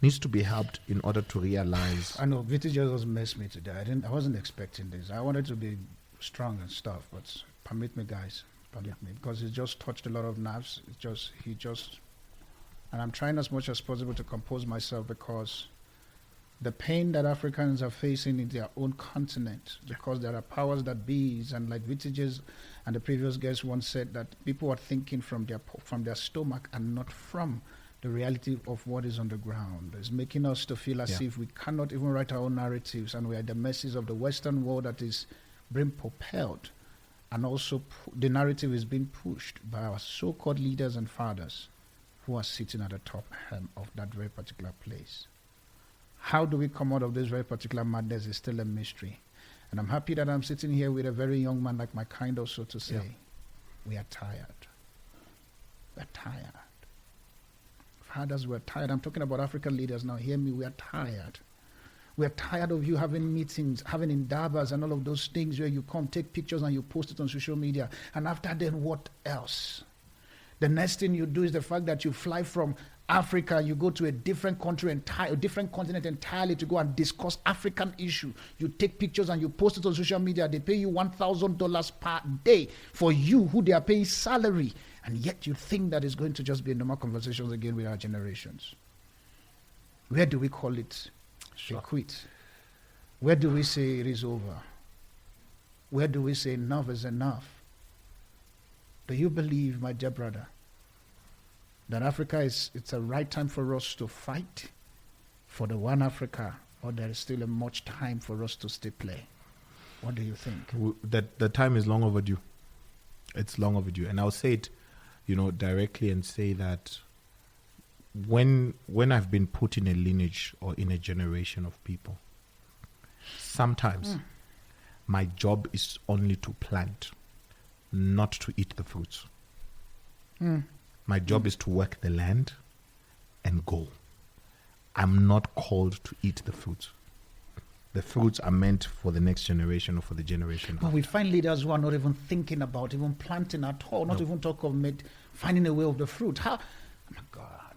Needs to be helped in order to realize. I know V.T.J just messed me today. I wasn't expecting this. I wanted to be strong and stuff, but permit me, guys, permit me, because it just touched a lot of nerves. And I'm trying as much as possible to compose myself because the pain that Africans are facing in their own continent, because there are powers that be, and like V.T.J's and the previous guest once said that people are thinking from their stomach and not from the reality of what is on the ground. Is making us to feel as if we cannot even write our own narratives, and we are at the mercies of the Western world that is being propelled, and also the narrative is being pushed by our so-called leaders and fathers who are sitting at the top of that very particular place. How do we come out of this very particular madness is still a mystery. And I'm happy that I'm sitting here with a very young man like my kind, also to say, we are tired. We're tired. Fathers, we're tired. I'm talking about African leaders now. Hear me, we are tired. We're tired of you having meetings, having indabas and all of those things where you come, take pictures and you post it on social media. And after then, what else? The next thing you do is the fact that you fly from Africa, you go to a different country, a different continent entirely to go and discuss African issue. You take pictures and you post it on social media. They pay you $1,000 per day for you, who they are paying salary. And yet you think that it's going to just be normal conversations again with our generations. Where do we call it a quit? Where do we say it is over? Where do we say enough is enough? Do you believe, my dear brother, that it's a right time for us to fight for the one Africa, or there is still a much time for us to still play? What do you think? That the time is long overdue. It's long overdue. And I'll say it, directly and say that when I've been put in a lineage or in a generation of people, sometimes my job is only to plant, not to eat the fruits. My job is to work the land and go. I'm not called to eat the fruits. The fruits are meant for the next generation or for the generation But after. we find leaders who are not even thinking about even planting at all, not even talk of finding a way of the fruit. How? Oh my God.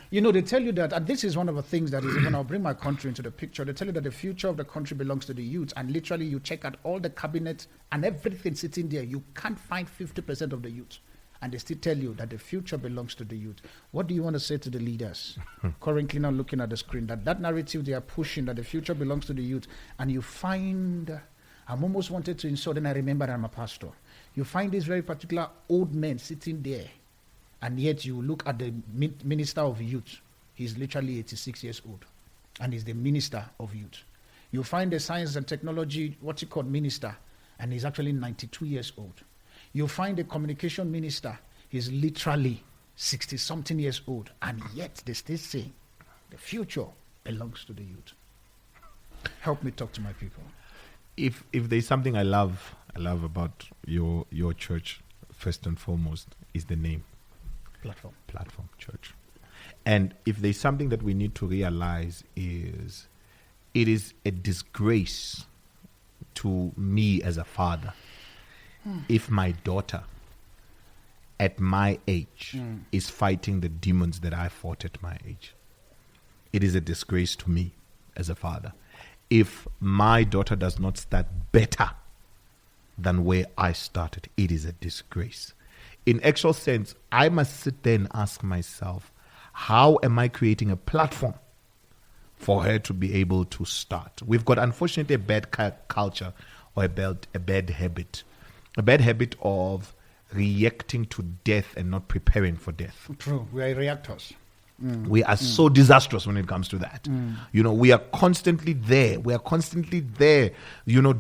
You know, they tell you that, and this is one of the things that is even, I'll bring my country into the picture. They tell you that the future of the country belongs to the youth, and literally you check out all the cabinet and everything sitting there, you can't find 50% of the youth. And they still tell you that the future belongs to the youth. What do you want to say to the leaders currently now looking at the screen, that narrative they are pushing, that the future belongs to the youth, and you find, I'm almost wanted to insult, and I remember I'm a pastor. You find this very particular old man sitting there, and yet you look at the minister of youth. He's literally 86 years old, and he's the minister of youth. You find the science and technology, what you call minister, and he's actually 92 years old. You find the communication minister, he's literally 60-something years old, and yet they still say the future belongs to the youth. Help me talk to my people. If there's something I love about your church, first and foremost, is the name. Platform Church. And if there's something that we need to realize is it is a disgrace to me as a father if my daughter at my age is fighting the demons that I fought at my age. It is a disgrace to me as a father. If my daughter does not start better than where I started, it is a disgrace. In actual sense, I must sit there and ask myself, how am I creating a platform for her to be able to start? We've got, unfortunately, a bad culture or a bad habit. A bad habit of reacting to death and not preparing for death. True. We are reactors. We are so disastrous when it comes to that. You know, we are constantly there. We are constantly there, you know,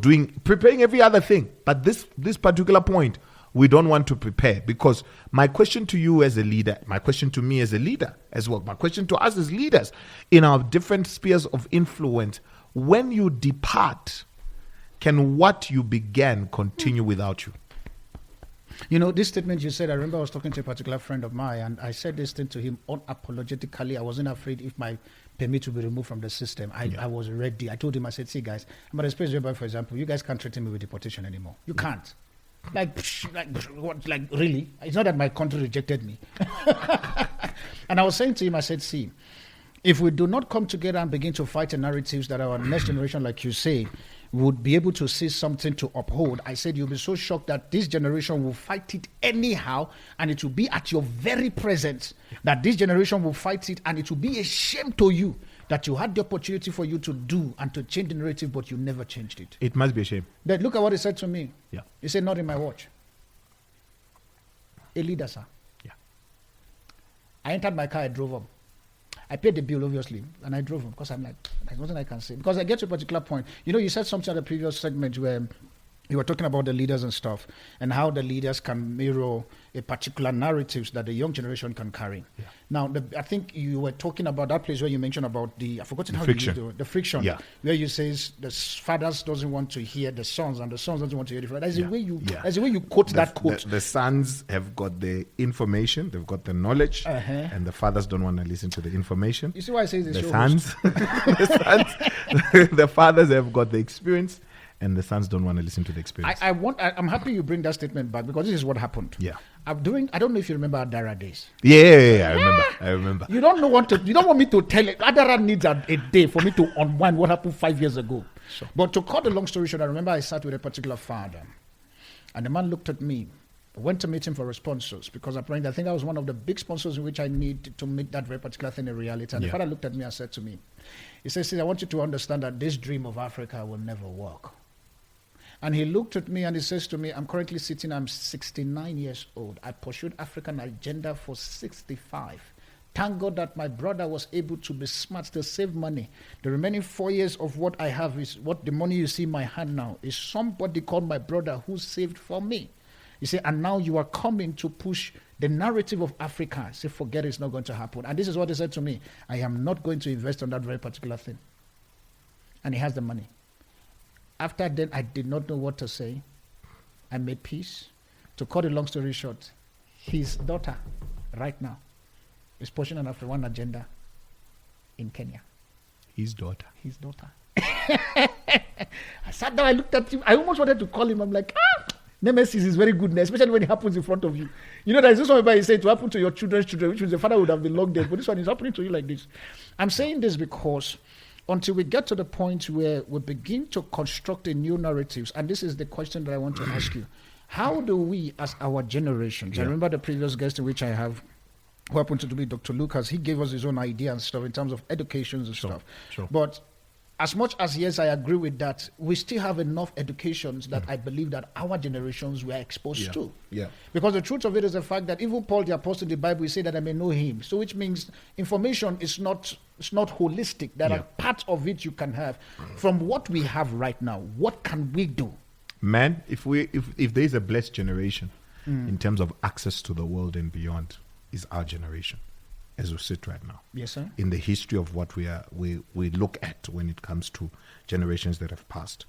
preparing every other thing. But this particular point, we don't want to prepare, because my question to you as a leader, my question to me as a leader as well, my question to us as leaders in our different spheres of influence, when you depart, can what you began continue without you? You know, this statement you said, I remember I was talking to a particular friend of mine, and I said this thing to him unapologetically. I wasn't afraid if my permit to be removed from the system. I was ready. I told him, I said, see guys, I'm at a space whereby, for example, you guys can't threaten me with deportation anymore. You can't. Like really? It's not that my country rejected me. And I was saying to him, I said, see, if we do not come together and begin to fight the narratives that our next generation, like you say, would be able to see something to uphold, I said, you'll be so shocked that this generation will fight it anyhow, and it will be at your very presence that this generation will fight it, and it will be a shame to you that you had the opportunity for you to do and to change the narrative, but you never changed it. It must be a shame. Then look at what he said to me. Yeah. He said, not in my watch. A leader, sir. Yeah. I entered my car, I drove up. I paid the bill, obviously, and I drove him, because I'm like, there's nothing I can say. Because I get to a particular point. You know, you said something at the previous segment where you were talking about the leaders and stuff, and how the leaders can mirror a particular narratives that the young generation can carry. Yeah. Now, I think you were talking about that place where you mentioned about I've forgotten how friction. you used the friction, where you says the fathers doesn't want to hear the sons, and the sons doesn't want to hear the fathers. That's the way you quote that quote. The sons have got the information, they've got the knowledge, and the fathers don't want to listen to the information. You see why I say this? The sons, the fathers have got the experience, and the sons don't want to listen to the experience. I'm happy you bring that statement back, because this is what happened. Yeah. I don't know if you remember Adara days. Yeah, I remember. You don't want me to tell it. Adara needs a day for me to unwind what happened 5 years ago. Sure. But to cut the long story short, I remember I sat with a particular father, and the man looked at me. I went to meet him for sponsors, because apparently I think I was one of the big sponsors in which I need to make that very particular thing a reality. And the father looked at me and said to me, he says, I want you to understand that this dream of Africa will never work. And he looked at me and he says to me, I'm 69 years old. I pursued African agenda for 65. Thank God that my brother was able to be smart to save money. The remaining 4 years of what I have is what the money you see in my hand now is somebody called my brother who saved for me. You see, and now you are coming to push the narrative of Africa. Say, forget it's not going to happen. And this is what he said to me. I am not going to invest on that very particular thing. And he has the money. After then, I did not know what to say. I made peace. To cut a long story short, his daughter right now is pushing an AfriOne agenda in Kenya. His daughter. His daughter. I sat down, I looked at him, I almost wanted to call him. I'm like, Nemesis is very good, especially when it happens in front of you. You know, there's this one where he said to happen to your children's children, which means the father would have been long dead, but this one is happening to you like this. I'm saying this because until we get to the point where we begin to construct a new narratives, and this is the question that I want to ask you, how do we, as our generations, I remember the previous guest in which I have, who happened to be Dr. Lucas, he gave us his own idea and stuff in terms of education and stuff. Sure. But as much as, yes, I agree with that, we still have enough educations that I believe that our generations were exposed to. Yeah. Because the truth of it is the fact that even Paul the Apostle in the Bible, he said that I may know him. So which means information is not holistic. There are parts of it you can have. From what we have right now, what can we do? Man, if there is a blessed generation in terms of access to the world and beyond, is our generation as we sit right now. Yes, sir. In the history of what we look at when it comes to generations that have passed.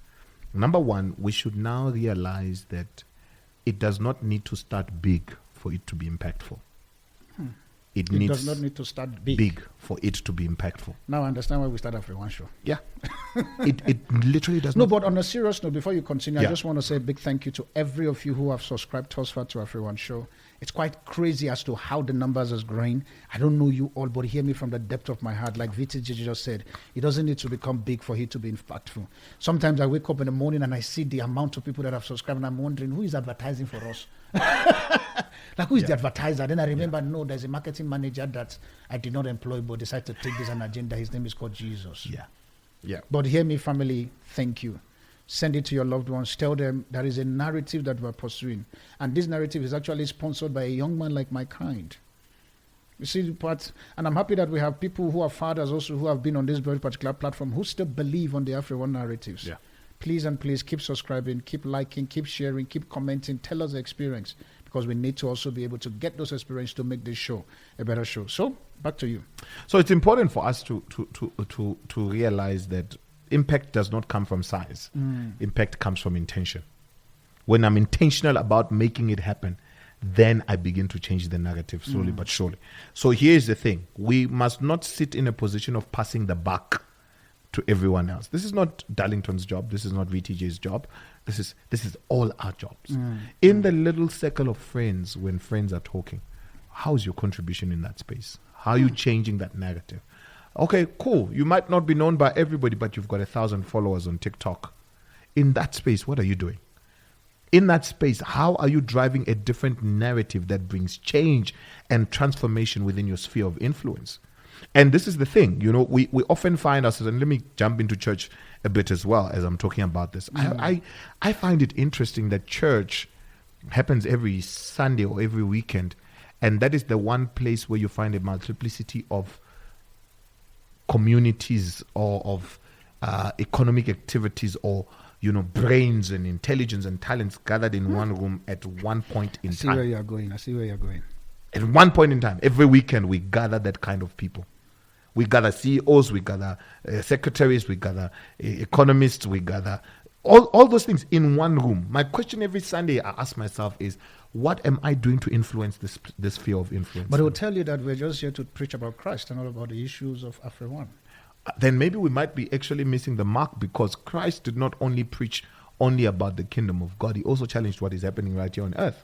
Number one, we should now realize that it does not need to start big for it to be impactful. It does not need to start big for it to be impactful. Now I understand why we start AfriOne show. Yeah. it literally does No, not. but on a serious note, before you continue, I just want to say a big thank you to every of you who have subscribed thus far to AfriOne show. It's quite crazy as to how the numbers is growing. I don't know you all, but hear me from the depth of my heart. Like V.T.J just said, it doesn't need to become big for it to be impactful. Sometimes I wake up in the morning and I see the amount of people that have subscribed and I'm wondering, who is advertising for us? Like, who is the advertiser? Then I remember, no, there's a marketing manager that I did not employ, but decided to take this an agenda. His name is called Jesus. Yeah. But hear me, family, thank you. Send it to your loved ones. Tell them there is a narrative that we're pursuing. And this narrative is actually sponsored by a young man like my kind. You see the part? And I'm happy that we have people who are fathers also who have been on this very particular platform who still believe on the AfriOne narratives. Yeah. Please and please keep subscribing, keep liking, keep sharing, keep commenting. Tell us the experience, because we need to also be able to get those experiences to make this show a better show. So back to you. So it's important for us to realize that impact does not come from size. Impact comes from intention. When I'm intentional about making it happen, then I begin to change the narrative slowly but surely. So here's the thing. We must not sit in a position of passing the buck to everyone else. This is not Darlington's job. This is not V.T.J's job. This is all our jobs. In the little circle of friends, when friends are talking, how's your contribution in that space? How are you changing that narrative? Okay, cool. You might not be known by everybody, but you've got 1,000 followers on TikTok. In that space, what are you doing? In that space, how are you driving a different narrative that brings change and transformation within your sphere of influence? And this is the thing, we often find ourselves, and let me jump into church a bit as well as I'm talking about this. I find it interesting that church happens every Sunday or every weekend, and that is the one place where you find a multiplicity of communities or of economic activities or brains and intelligence and talents gathered in one room at one point in time. I see where you're going. At one point in time, every weekend we gather that kind of people. We gather CEOs, we gather secretaries, we gather economists, we gather all those things in one room. My question every Sunday I ask myself is, what am I doing to influence this sphere of influence? But it will tell you that we're just here to preach about Christ and not about the issues of AfriOne. Then maybe we might be actually missing the mark, because Christ did not only preach only about the kingdom of God. He also challenged what is happening right here on earth.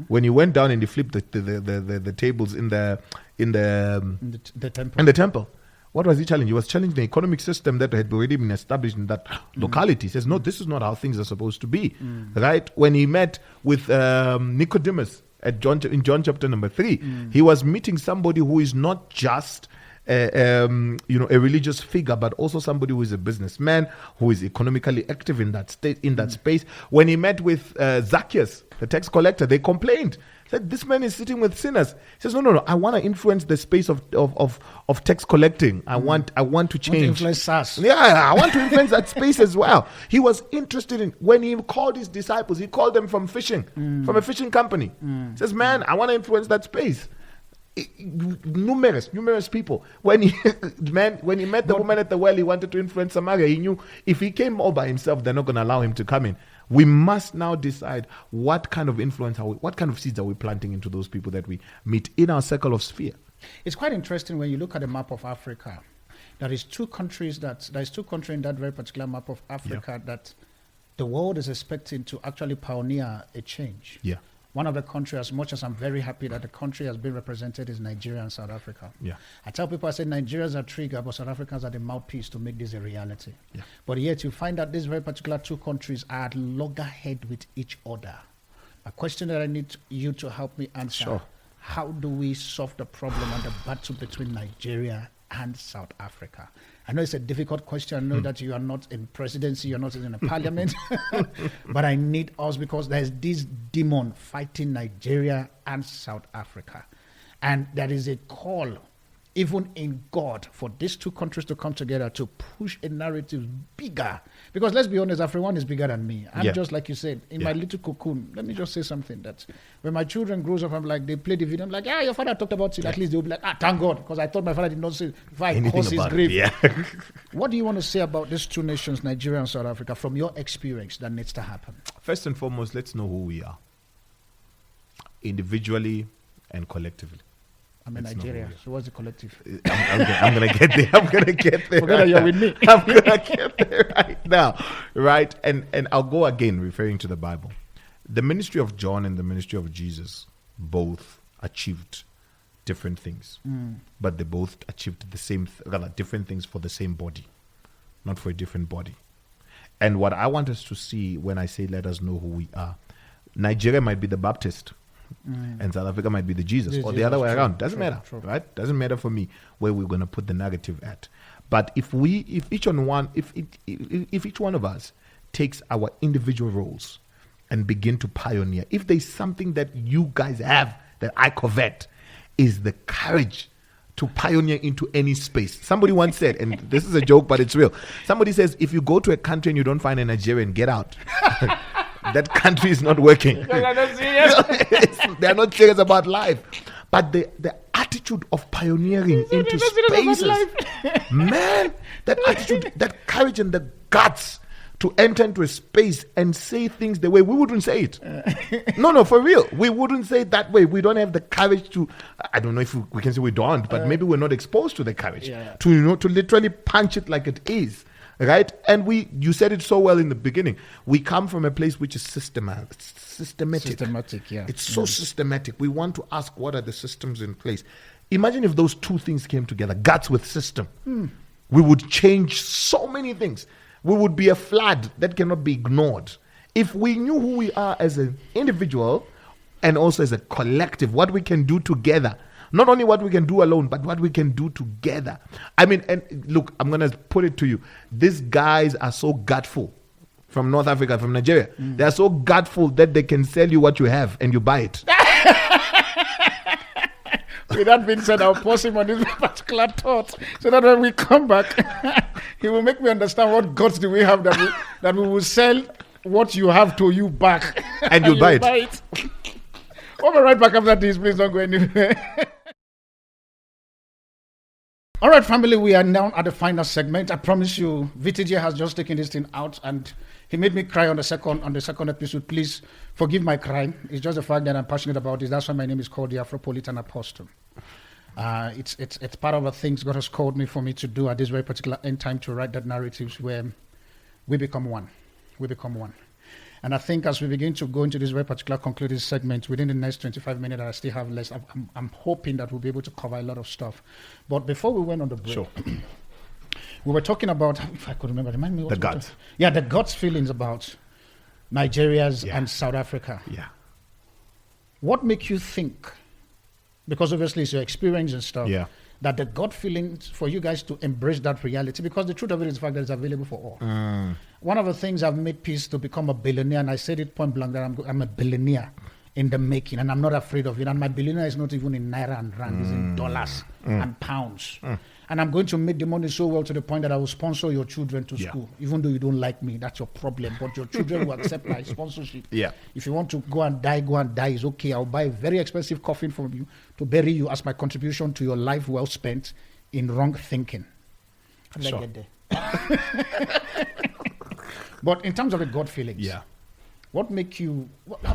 When he went down and he flipped the tables in the temple, what was he challenging? He was challenging the economic system that had already been established in that locality. He says, no, this is not how things are supposed to be. Right? When he met with Nicodemus in John chapter number 3, he was meeting somebody who is not just a religious figure, but also somebody who is a businessman, who is economically active in that state, in that space. When he met with Zacchaeus, the tax collector, they complained. Said, this man is sitting with sinners. He says, no, I want to influence the space of tax collecting. I want to change. Influence us. Yeah, I want to influence that space as well. He was interested in, when he called his disciples, he called them from fishing, from a fishing company. He says, man, I want to influence that space. Numerous people. When he met the woman at the well, he wanted to influence Samaria. He knew if he came all by himself, they're not going to allow him to come in. We must now decide what kind of influence what kind of seeds are we planting into those people that we meet in our circle of sphere. It's quite interesting when you look at the map of Africa. There is two countries in that very particular map of Africa that the world is expecting to actually pioneer a change. Yeah. One of the countries, as much as I'm very happy that the country has been represented, is Nigeria and South Africa. Yeah. I tell people, I say Nigerians are trigger, but South Africans are the mouthpiece to make this a reality. Yeah. But yet you find that these very particular two countries are at loggerhead with each other. A question that I need you to help me answer. Sure. How do we solve the problem and the battle between Nigeria and South Africa? I know it's a difficult question. I know that you are not in presidency, you're not in a parliament, but I need us because there's this demon fighting Nigeria and South Africa. And there is a call, even in God, for these two countries to come together to push a narrative bigger. Because let's be honest, AfriOne is bigger than me. I'm just like you said, in my little cocoon. Let me just say something that when my children grows up, I'm like, they play the video, I'm like, yeah, your father talked about it. At least they'll be like, thank God, because I thought my father did not say if I cause his grave. Yeah. What do you want to say about these two nations, Nigeria and South Africa, from your experience that needs to happen? First and foremost, let's know who we are, individually and collectively. I'm in Nigeria, so what's the collective? I'm gonna get there. I'm gonna get there. Forget that you're with me. I'm gonna get there right now, right? And I'll go again, referring to the Bible. The ministry of John and the ministry of Jesus both achieved different things, but they both achieved the same, rather different things for the same body, not for a different body. And what I want us to see when I say let us know who we are, Nigeria might be the Baptist. And South Africa might be the Jesus, or the other way around. Doesn't matter, right? Doesn't matter for me where we're going to put the narrative at. But if each one of us takes our individual roles and begin to pioneer, if there's something that you guys have that I covet, is the courage to pioneer into any space. Somebody once said, and this is a joke, but it's real. Somebody says, if you go to a country and you don't find a Nigerian, get out. That country is not working. They're not serious. They're not serious about life. But the attitude of pioneering into spaces, man, that attitude, that courage and the guts to enter into a space and say things the way we wouldn't say it. No, for real. We wouldn't say it that way. We don't have the courage to, I don't know if we can say we don't, but maybe we're not exposed to the courage to literally punch it like it is. Right? And you said it so well in the beginning. We come from a place which is systematic. Yeah. It's so systematic. We want to ask, what are the systems in place? Imagine if those two things came together, guts with system. We would change so many things. We would be a flood that cannot be ignored. If we knew who we are as an individual and also as a collective, what we can do together. Not only what we can do alone, but what we can do together. I mean, and look, I'm going to put it to you. These guys are so gutful from North Africa, from Nigeria. They are so gutful that they can sell you what you have and you buy it. With that being said, I'll pause him on this particular thought so that when we come back, he will make me understand what guts do we have that we will sell what you have to you back. And you'll buy it. We'll be right back after this. Please don't go anywhere. All right, family, we are now at the final segment. I promise you, V.T.J has just taken this thing out and he made me cry on the second episode. Please forgive my crying. It's just the fact that I'm passionate about this. That's why my name is called the Afropolitan Apostle. It's part of the things God has called me for me to do at this very particular end time, to write that narratives where we become one. We become one. And I think as we begin to go into this very particular concluded segment, within the next 25 minutes that I still have less, I'm hoping that we'll be able to cover a lot of stuff. But before we went on the break, we were talking about, if I could remember, remind me what the guts. Yeah, the guts feelings about Nigeria's and South Africa. Yeah. What makes you think, because obviously it's your experience and stuff, that the gut feelings for you guys to embrace that reality? Because the truth of it is the fact that it's available for all. One of the things I've made peace to become a billionaire, and I said it point blank that I'm a billionaire in the making, and I'm not afraid of it. And my billionaire is not even in naira and rand, it's in dollars and pounds. And I'm going to make the money so well to the point that I will sponsor your children to school. Even though you don't like me, that's your problem. But your children will accept my sponsorship. Yeah. If you want to go and die, it's okay. I'll buy a very expensive coffin from you to bury you as my contribution to your life well spent in wrong thinking. How did I get there? But in terms of the God feelings, What make you?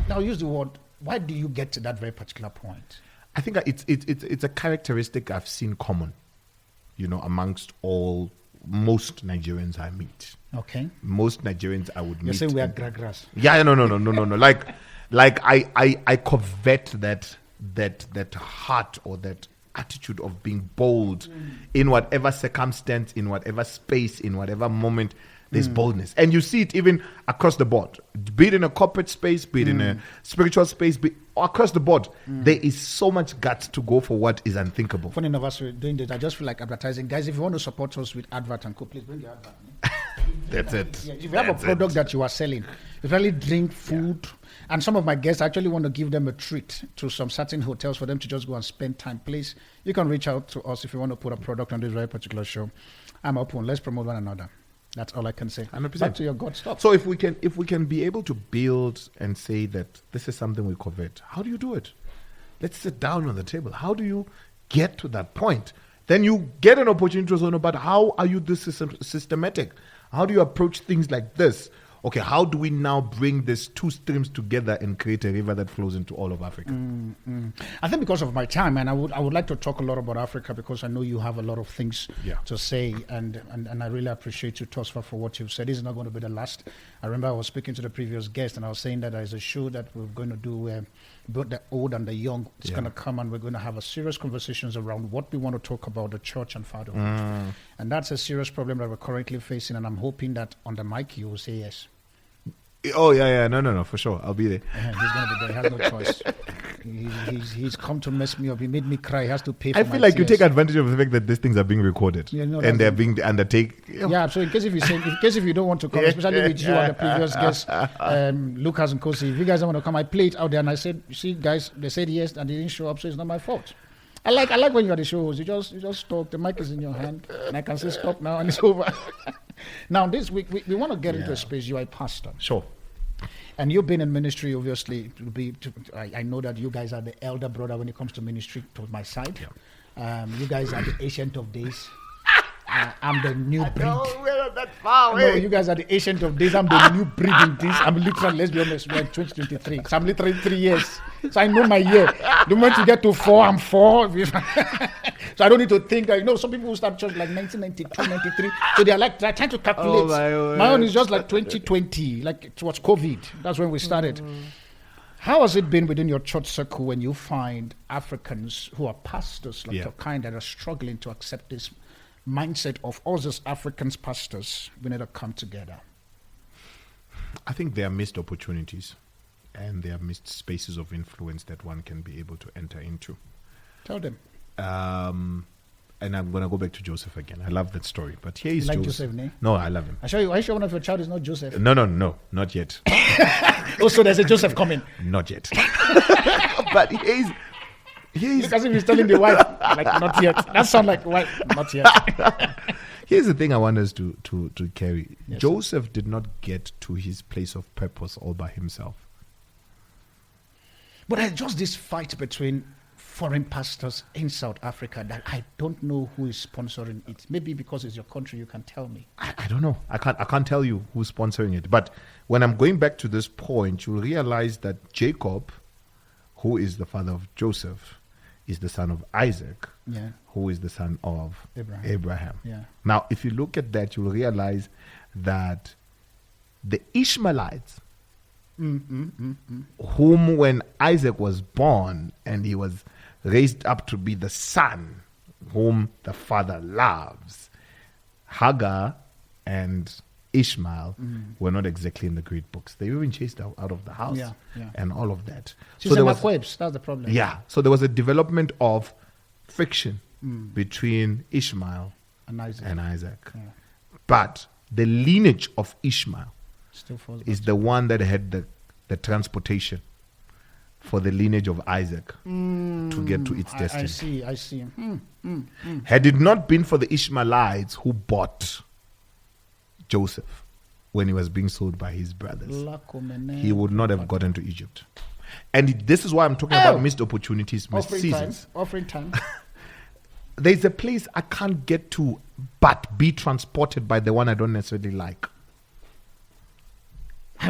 Now use the word. Why do you get to that very particular point? I think it's a characteristic I've seen common, amongst most Nigerians I meet. Okay. Most Nigerians I would meet. You're saying we are grass. Yeah, no. Like I covet that heart or that attitude of being bold in whatever circumstance, in whatever space, in whatever moment. There's boldness. And you see it even across the board. Be it in a corporate space, be it in a spiritual space, across the board. There is so much guts to go for what is unthinkable. Funny enough, us doing this, I just feel like advertising. Guys, if you want to support us with advert and co, please bring your advert. That's it. Yeah, if you have a product that you are selling, especially drink, food, and some of my guests actually want to give them a treat to some certain hotels for them to just go and spend time, please, you can reach out to us if you want to put a product on this very particular show. I'm open. Let's promote one another. That's all I can say. 100%. Back to your God stuff. So if we can be able to build and say that this is something we covet, how do you do it? Let's sit down on the table. How do you get to that point? Then you get an opportunity to know, but how are you this systematic? How do you approach things like this? Okay, how do we now bring these two streams together and create a river that flows into all of Africa? I think because of my time, and I would like to talk a lot about Africa because I know you have a lot of things to say, and I really appreciate you, Tosfa, for what you've said. This is not going to be the last. I remember I was speaking to the previous guest, and I was saying that there's a show that we're going to do both the old and the young. It's going to come, and we're going to have a serious conversations around what we want to talk about, the church and fatherhood. And that's a serious problem that we're currently facing, and I'm hoping that on the mic you will say yes. Oh, yeah. No, for sure. I'll be there. He's going to be there. He has no choice. He's come to mess me up. He made me cry. He has to pay for I my feel like tears. you take advantage of the fact that these things are being recorded and they're being undertaken. Yeah, so in case if you don't want to come, especially with you and the previous guest, Lucas and Kosi, if you guys don't want to come, I played out there and I said, you see, guys, they said yes and they didn't show up, so it's not my fault. I like when you're at the shows. You just talk. The mic is in your hand, and I can say stop now, and it's over. Now, this week we want to get into a space. You are a pastor. Sure. And you've been in ministry, obviously. I know that you guys are the elder brother when it comes to ministry to my side. Yeah. You guys are the ancient of days. I'm the new breed. No, we're not that far away. No, you guys are the ancient of days. I'm the new breed in this. I'm literally, let's be honest, we're in 2023. So I'm literally 3 years. So I know my year. The moment you get to 4, I'm 4. So I don't need to think that, some people who start church like 1992, 93. So they're trying to calculate. My own is just like 2020, like it was COVID. That's when we started. How has it been within your church circle when you find Africans who are pastors like your kind that are struggling to accept this mindset of all those Africans pastors? We need to come together. I think there are missed opportunities and there are missed spaces of influence that one can be able to enter into. Tell them. And I'm going to go back to Joseph again. I love that story. But here is Joseph, ne? No, I love him. Are you sure one of your child is not Joseph? No, not yet. Also, there's a Joseph coming. Not yet. But he's Look as if he's telling the wife, like, not yet. That sounds like wife, not yet. Here's the thing I want us to carry. Yes, Joseph did not get to his place of purpose all by himself. But there's just this fight between foreign pastors in South Africa that I don't know who is sponsoring it. Maybe because it's your country, you can tell me. I don't know. I can't tell you who's sponsoring it. But when I'm going back to this point, you'll realize that Jacob, who is the father of Joseph, is the son of Isaac, who is the son of Abraham. Yeah. Now, if you look at that, you'll realize that the Ishmaelites, whom when Isaac was born and he was raised up to be the son whom the father loves, Hagar and Ishmael were not exactly in the great books. They were even chased out of the house and all of that. So there was that's the problem. Yeah. So there was a development of friction between Ishmael and Isaac. Yeah. But the lineage of Ishmael is the one that had the transportation for the lineage of Isaac to get to its destiny. I see. Had it not been for the Ishmaelites who bought Joseph when he was being sold by his brothers, he would not have gotten to Egypt. And this is why I'm talking about missed opportunities, missed seasons. Offering time. There's a place I can't get to but be transported by the one I don't necessarily like.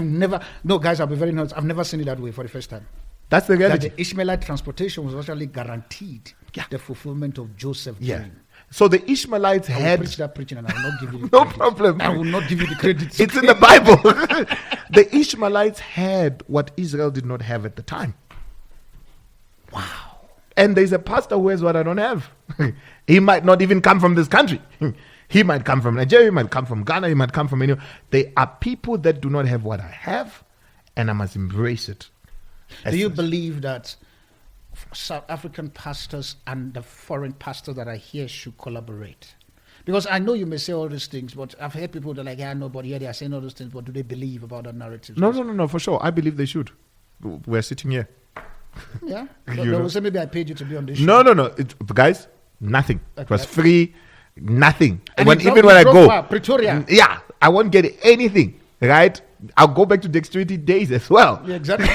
No, guys, I'll be very honest. I've never seen it that way for the first time. That's the That reality. the Ishmaelite transportation was actually guaranteed the fulfillment of Joseph's dream. So the Ishmaelites I will had preach that preaching and I will not give you the no credit. problem. I will not give you the credit. It's in the Bible. The Ishmaelites had what Israel did not have at the time. Wow. And there's a pastor who has what I don't have. He might not even come from this country. He might come from Nigeria, he might come from Ghana, he might come from anywhere. There are people that do not have what I have, and I must embrace it. Do you believe that South African pastors and the foreign pastors that are here should collaborate? Because I know you may say all these things, but I've heard people that are like, yeah, no, but here they are saying all those things, but do they believe about that narrative? No, for sure. I believe they should. We're sitting here. Yeah? You They know. will say maybe I paid you to be on this show. No. Guys, nothing. It was free, nothing. And Even you when I drove go, far, Pretoria. yeah, I won't get anything, right? I'll go back to Dexterity Days as well. Yeah, exactly.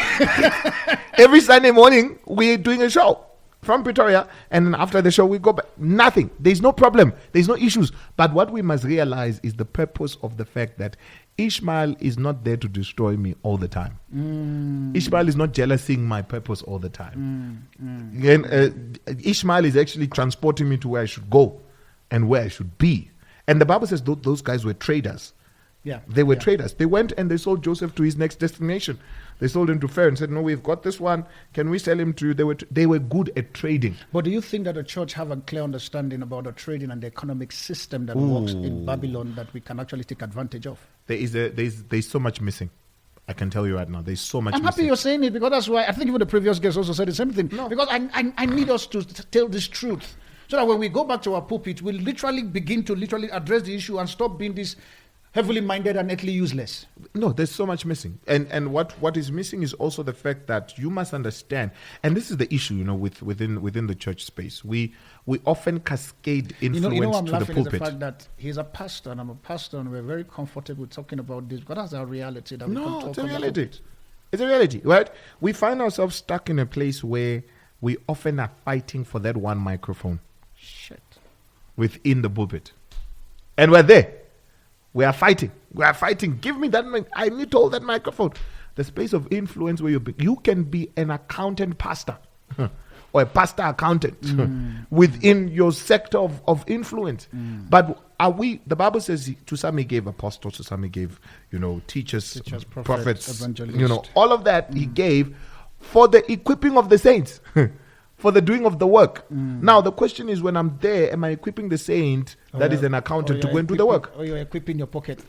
Every Sunday morning, we're doing a show from Pretoria, and then after the show, we go back. Nothing. There's no problem. There's no issues. But what we must realize is the purpose of the fact that Ishmael is not there to destroy me all the time. Ishmael is not jealousing my purpose all the time. And, Ishmael is actually transporting me to where I should go and where I should be. And the Bible says those guys were traders. Yeah. They were traders. They went and they sold Joseph to his next destination. They sold him to Pharaoh and said, no, we've got this one. Can we sell him to you? They were good at trading. But do you think that the church have a clear understanding about the trading and the economic system that works in Babylon that we can actually take advantage of? There's so much missing. I can tell you right now, there's so much I'm happy missing. you're saying it, because that's why I think even the previous guest also said the same thing. No. Because I need us to tell this truth, so that when we go back to our pulpit, we'll literally begin to address the issue and stop being this heavily minded and earthly useless. No, there's so much missing. And what is missing is also the fact that you must understand, and this is the issue, within the church space. We often cascade influence you know I'm to the laughing at the pulpit. fact that he's a pastor and I'm a pastor and we're very comfortable talking about this, but that's our reality that we can No, talk it's a about. reality. It's a reality, right? We find ourselves stuck in a place where we often are fighting for that one microphone Shit. within the pulpit. And we're there. We are fighting. We are fighting. Give me that. I need to hold that microphone. The space of influence where you can be an accountant pastor or a pastor accountant within your sector of influence. But are we, the Bible says to some he gave apostles, to some he gave, teachers, prophets, evangelists. all of that he gave for the equipping of the saints. For the doing of the work. Now, the question is, when I'm there, am I equipping the saint that is an accountant to go and do the work? Or you're equipping your pocket.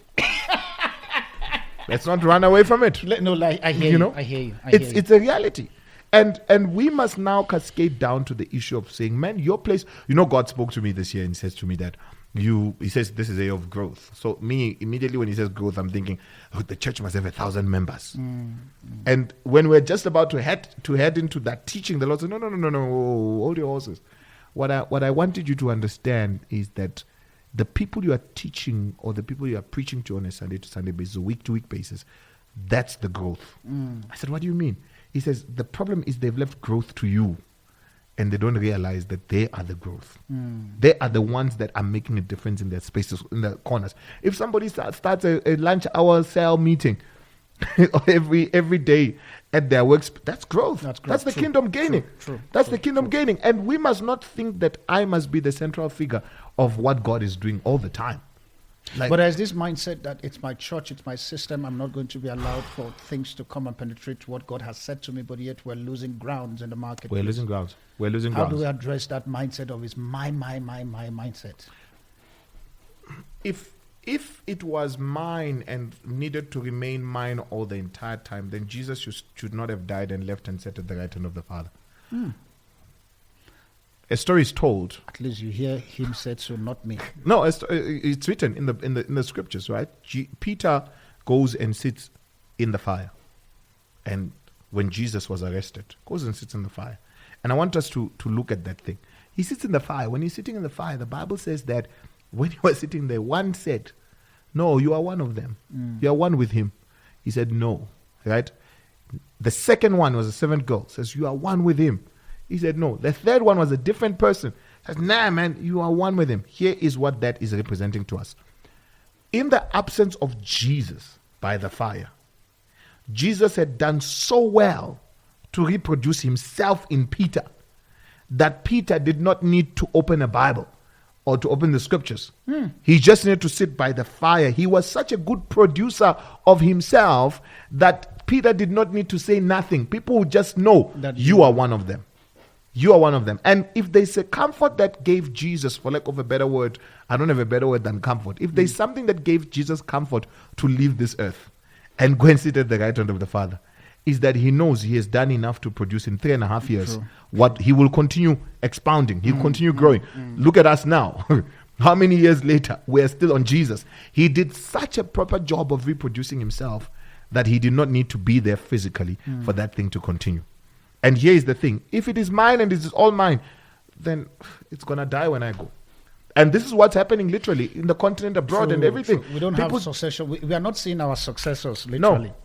Let's not run away from it. I hear you. I hear you. It's a reality. And we must now cascade down to the issue of saying, man, your place, God spoke to me this year and says to me that he says this is a year of growth. So me, immediately when he says growth, I'm thinking, the church must have 1,000 members. And when we're just about to head into that teaching, the Lord said, no, hold your horses. What I wanted you to understand is that the people you are teaching or the people you are preaching to on a Sunday to Sunday basis, a week to week basis, that's the growth. I said, what do you mean? He says, the problem is they've left growth to you. And they don't realize that they are the growth. They are the ones that are making a difference in their spaces, in the corners. If somebody starts a lunch hour cell meeting every day at their works, that's growth. That's the kingdom gaining. That's the kingdom gaining. And we must not think that I must be the central figure of what God is doing all the time. But there's this mindset that it's my church, it's my system, I'm not going to be allowed for things to come and penetrate what God has said to me, but yet we're losing grounds in the market. We're losing grounds. How do we address that mindset of it's my mindset? If it was mine and needed to remain mine all the entire time, then Jesus should not have died and left and sat at the right hand of the Father. A story is told. At least you hear him said so, not me. No, it's written in the scriptures, right? Peter goes and sits in the fire, and when Jesus was arrested, goes and sits in the fire. And I want us to look at that thing. He sits in the fire. When he's sitting in the fire, the Bible says that when he was sitting there, one said, "No, you are one of them. You are one with him." He said, "No," right? The second one was a servant girl. Says, "You are one with him." He said, "No." The third one was a different person. Says, "Nah, man, you are one with him." Here is what that is representing to us. In the absence of Jesus by the fire, Jesus had done so well to reproduce himself in Peter that Peter did not need to open a Bible or to open the scriptures. He just needed to sit by the fire. He was such a good producer of himself that Peter did not need to say nothing. People would just know that you are one of them. You are one of them. And if there's a comfort that gave Jesus, for lack of a better word, I don't have a better word than comfort. If there's something that gave Jesus comfort to leave this earth and go and sit at the right hand of the Father, is that he knows he has done enough to produce in 3.5 years what he will continue expounding. He'll continue growing. Look at us now. How many years later, we are still on Jesus. He did such a proper job of reproducing himself that he did not need to be there physically for that thing to continue. And here is the thing. If it is mine and it is all mine, then it's going to die when I go. And this is what's happening literally in the continent abroad and everything. We don't have succession. We are not seeing our successors literally. No.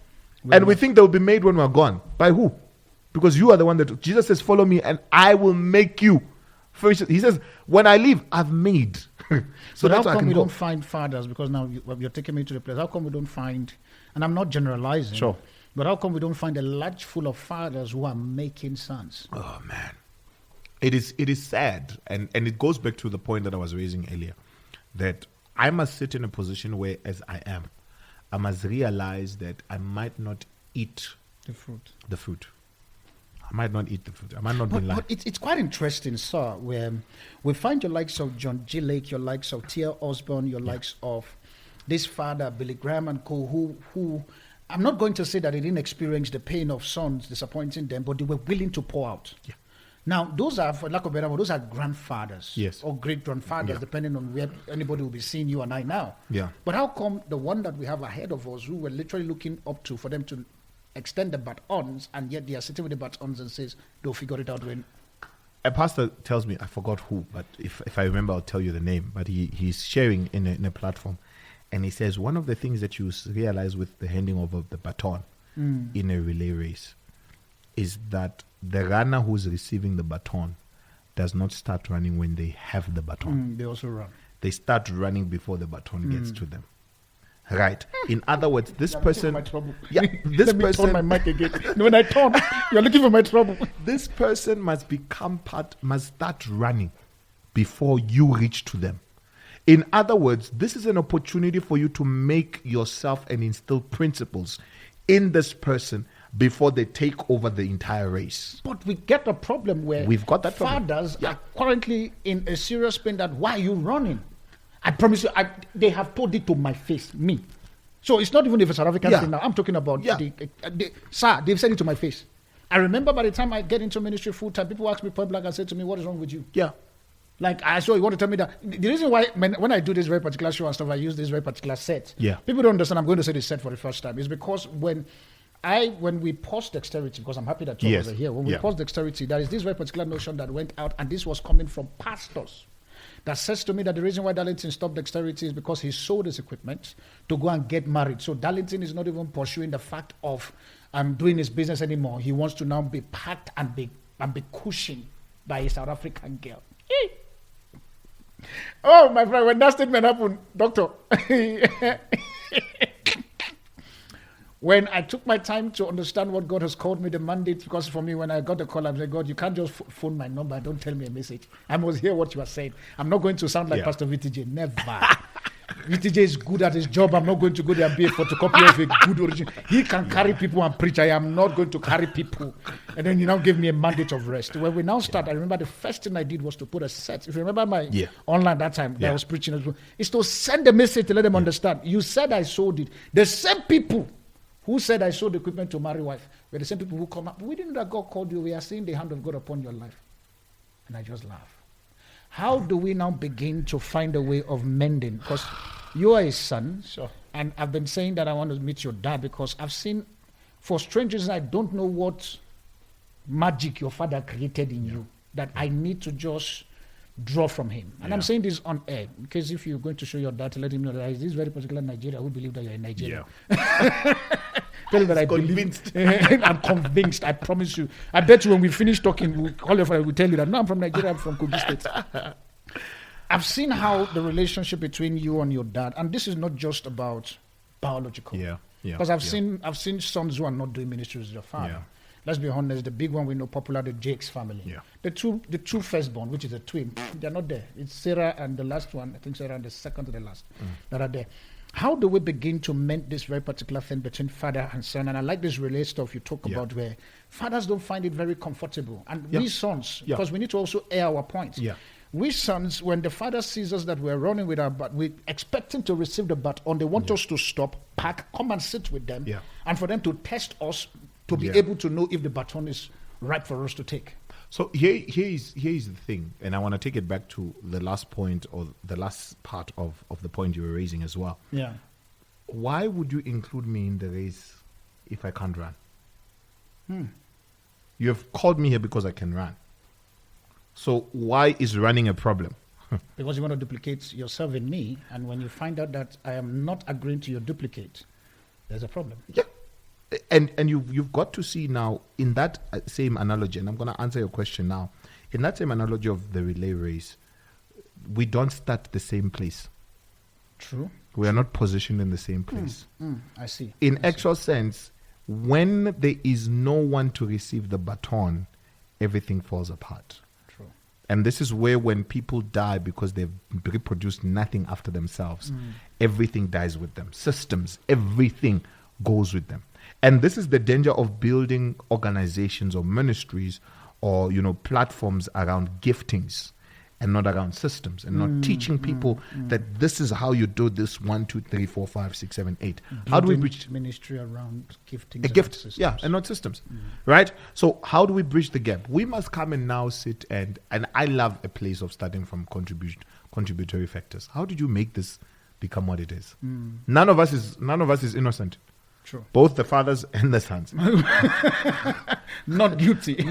And we think they'll be made when we're gone. By who? Because you are the one that... Jesus says, follow me and I will make you. First, he says, when I leave, I've made. So how come we don't find fathers? Because now you're taking me to the place. How come we don't find... And I'm not generalizing. Sure. But how come we don't find a large full of fathers who are making sons? Oh, man. It is sad. And it goes back to the point that I was raising earlier. That I must sit in a position where, as I am, I must realize that I might not eat the fruit. I might not eat the fruit. I might not be like. But it's quite interesting, sir, where we find your likes of John G. Lake, your likes of Tia Osborne, your likes of this father, Billy Graham and co, who I'm not going to say that they didn't experience the pain of sons disappointing them, but they were willing to pour out. Yeah. Now, those are, for lack of a better word, those are grandfathers. Yes. Or great-grandfathers, depending on where anybody will be seeing you and I now. Yeah. But how come the one that we have ahead of us, who we're literally looking up to for them to extend the batons, and yet they are sitting with the batons and says, they'll figure it out when... A pastor tells me, I forgot who, but if I remember, I'll tell you the name. But he's sharing in a platform. And he says, one of the things that you realize with the handing over of the baton in a relay race is that the runner who's receiving the baton does not start running when they have the baton. They also run. They start running before the baton gets to them. Right. In other words, this person... Yeah, this Let me person... turn my mic again. When I turn, you're looking for my trouble. This person must start running before you reach to them. In other words, this is an opportunity for you to make yourself and instill principles in this person before they take over the entire race. But we get a problem where we've got that fathers are currently in a serious pain that, why are you running? I promise you, they have told it to my face, me. So it's not even if it's South African thing now. I'm talking about, sir, they've said it to my face. I remember by the time I get into ministry full time, people ask me point blank and say to me, what is wrong with you? Yeah. Like, I saw you want to tell me that. The reason why, when I do this very particular show and stuff, I use this very particular set. Yeah. People don't understand I'm going to say this set for the first time. It's because when we paused dexterity, because I'm happy that you guys are here, when we paused dexterity, there is this very particular notion that went out, and this was coming from pastors, that says to me that the reason why Darlington stopped dexterity is because he sold his equipment to go and get married. So Darlington is not even pursuing the fact of doing his business anymore. He wants to now be packed and be cushioned by a South African girl. Oh, my friend, when that statement happened, doctor, when I took my time to understand what God has called me, the mandate, because for me, when I got the call, I said, God, you can't just phone my number, don't tell me a message. I must hear what you are saying. I'm not going to sound like Pastor V.T.J. Never. V.T.J. is good at his job. I'm not going to go there and be a photocopy of a good origin. He can carry people and preach. I am not going to carry people. And then you now give me a mandate of rest. When we now start, I remember the first thing I did was to put a set. If you remember my online that time, that I was preaching as well, is to send a message to let them understand. You said I sold it. The same people who said I sold equipment to marry wife were the same people who come up. We didn't know that God called you. We are seeing the hand of God upon your life. And I just laugh. How do we now begin to find a way of mending? Because you are a son, and I've been saying that I want to meet your dad because I've seen, for strangers, I don't know what magic your father created in you that I need to just draw from him. And I'm saying this on air, because if you're going to show your dad, to let him know that this very particular Nigeria who believe that you're in Nigeria. Tell him that I'm convinced, I promise you. I bet you when we finish talking, we'll call your father, we'll tell you that, no, I'm from Nigeria, I'm from Kogi State. I've seen how the relationship between you and your dad, and this is not just about biological. Because I've seen sons who are not doing ministry with their father. Yeah. Let's be honest, the big one we know popular, the Jakes family. Yeah. The two firstborn, which is a twin, they're not there. It's Sarah and the last one, I think Sarah and the second to the last, that are there. How do we begin to mend this very particular thing between father and son? And I like this relay stuff you talk about where fathers don't find it very comfortable. And we sons, because we need to also air our points. Yeah. We sons, when the father sees us that we're running with our bat, we expecting to receive the baton. They want us to stop, pack, come and sit with them, and for them to test us to be able to know if the baton is right for us to take. So here is the thing, and I want to take it back to the last point or the last part of the point you were raising as well. Yeah. Why would you include me in the race if I can't run? You have called me here because I can run. So why is running a problem? Because you want to duplicate yourself in me, and when you find out that I am not agreeing to your duplicate, there's a problem. Yeah. And you've got to see now in that same analogy, and I'm going to answer your question now. In that same analogy of the relay race, we don't start the same place. True. We are not positioned in the same place. I see. In actual sense, when there is no one to receive the baton, everything falls apart. True. And this is where when people die because they've reproduced nothing after themselves, everything dies with them. Systems, everything goes with them. And this is the danger of building organizations or ministries or, platforms around giftings and not around systems and not teaching people that this is how you do this 1, 2, 3, 4, 5, 6, 7, 8. How do we bridge ministry around giftings? A gift, and not systems, right? So how do we bridge the gap? We must come and now sit and I love a place of starting from contributory factors. How did you make this become what it is? None of us is innocent. True. Both the fathers and the sons. Not guilty.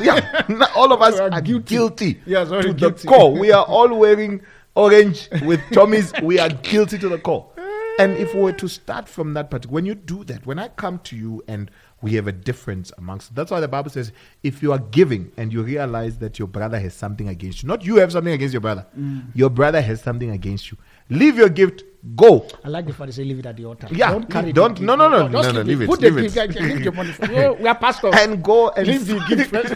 All of us are guilty Yes, to guilty. the core. We are all wearing orange with Tommies. We are guilty to the core. And if we were to start from that particular, when you do that, when I come to you and we have a difference amongst, that's why the Bible says, if you are giving and you realize that your brother has something against you, not you have something against your brother, your brother has soming against you, leave your gift, go. I like the fact they say leave it at the altar. Yeah, don't carry don't. No, leave it. Put the gift, leave your money. We are pastors. And go and leave the gift first.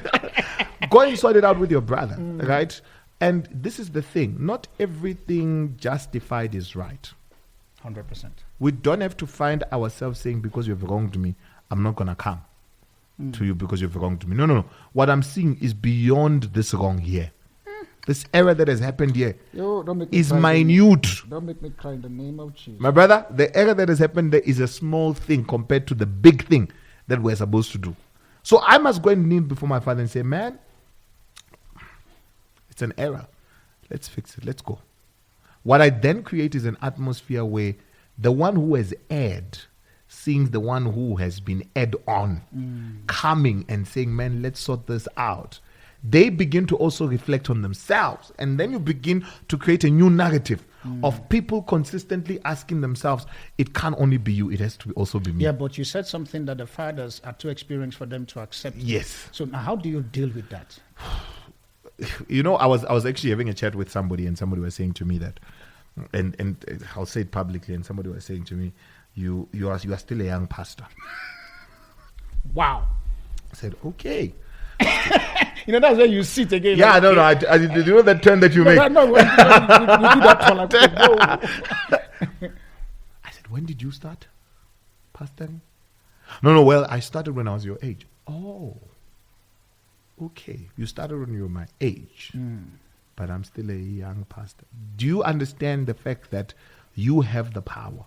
Go and sort it out with your brother, right? And this is the thing. Not everything justified is right. 100%. We don't have to find ourselves saying, because you've wronged me, I'm not going to come to you because you've wronged me. No. What I'm seeing is beyond this wrong here. This error that has happened here is minute. Don't make me cry in the name of Jesus. My brother, the error that has happened there is a small thing compared to the big thing that we're supposed to do. So I must go and kneel before my father and say, man, it's an error. Let's fix it. Let's go. What I then create is an atmosphere where the one who has erred seeing the one who has been erred on coming and saying, man, let's sort this out. They begin to also reflect on themselves. And then you begin to create a new narrative of people consistently asking themselves, it can't only be you, it has to also be me. Yeah, but you said something that the fathers are too experienced for them to accept. Yes. So now how do you deal with that? I was actually having a chat with somebody, and somebody was saying to me that, and I'll say it publicly, and somebody was saying to me, you are still a young pastor. Wow. I said, okay. That's where you sit again. Yeah, like, no. I you know that turn that you make? No, we do that turn. I said, when did you start pastoring? No. Well, I started when I was your age. Oh, okay. You started when you were my age, but I'm still a young pastor. Do you understand the fact that you have the power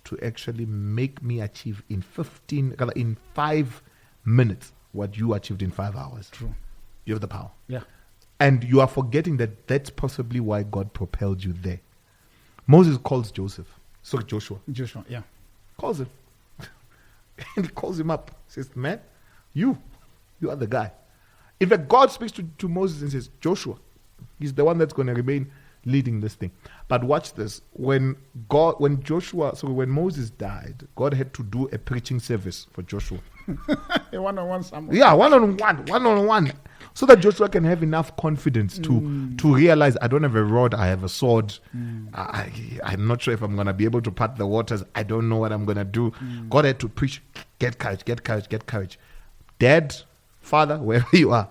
to actually make me achieve in 5 minutes what you achieved in 5 hours? True. You have the power. Yeah. And you are forgetting that that's possibly why God propelled you there. Moses calls Joshua, yeah. Calls him. And he calls him up. Says, man, you are the guy. In fact, God speaks to Moses and says, Joshua, he's the one that's going to remain leading this thing. But watch this. When Moses died, God had to do a preaching service for Joshua. A one-on-one somewhere. Yeah, one-on-one. So that Joshua can have enough confidence to realize, I don't have a rod, I have a sword. I'm not sure if I'm going to be able to part the waters. I don't know what I'm going to do. God had to preach, get courage, get courage, get courage. Dad, father, wherever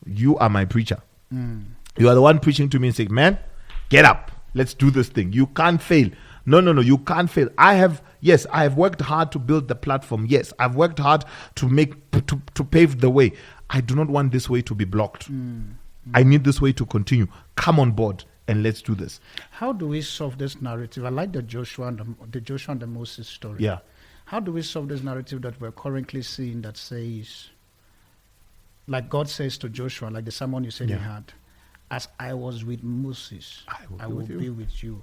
you are my preacher. You are the one preaching to me and saying, man, get up. Let's do this thing. You can't fail. No, you can't fail. I have worked hard to build the platform. Yes, I've worked hard to pave the way. I do not want this way to be blocked. I need this way to continue. Come on board and let's do this. How do we solve this narrative? I like the Joshua and the Moses story. Yeah. How do we solve this narrative that we're currently seeing that says, like God says to Joshua, like the sermon you said he had, as I was with Moses, I will be with you.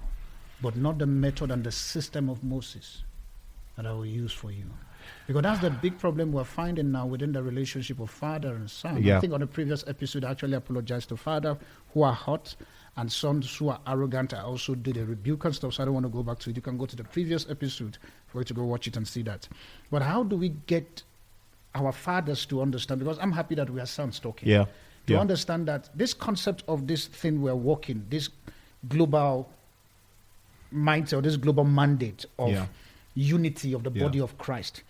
But not the method and the system of Moses that I will use for you. Because that's the big problem we're finding now within the relationship of father and son. Yeah. I think on the previous episode, I actually apologized to father who are hot and sons who are arrogant. I also did a rebuke and stuff, so I don't want to go back to it. You can go to the previous episode for you to go watch it and see that. But how do we get our fathers to understand? Because I'm happy that we are sons talking. Yeah. To understand that this concept of this thing we're walking, this global mindset or this global mandate of unity of the body of Christ,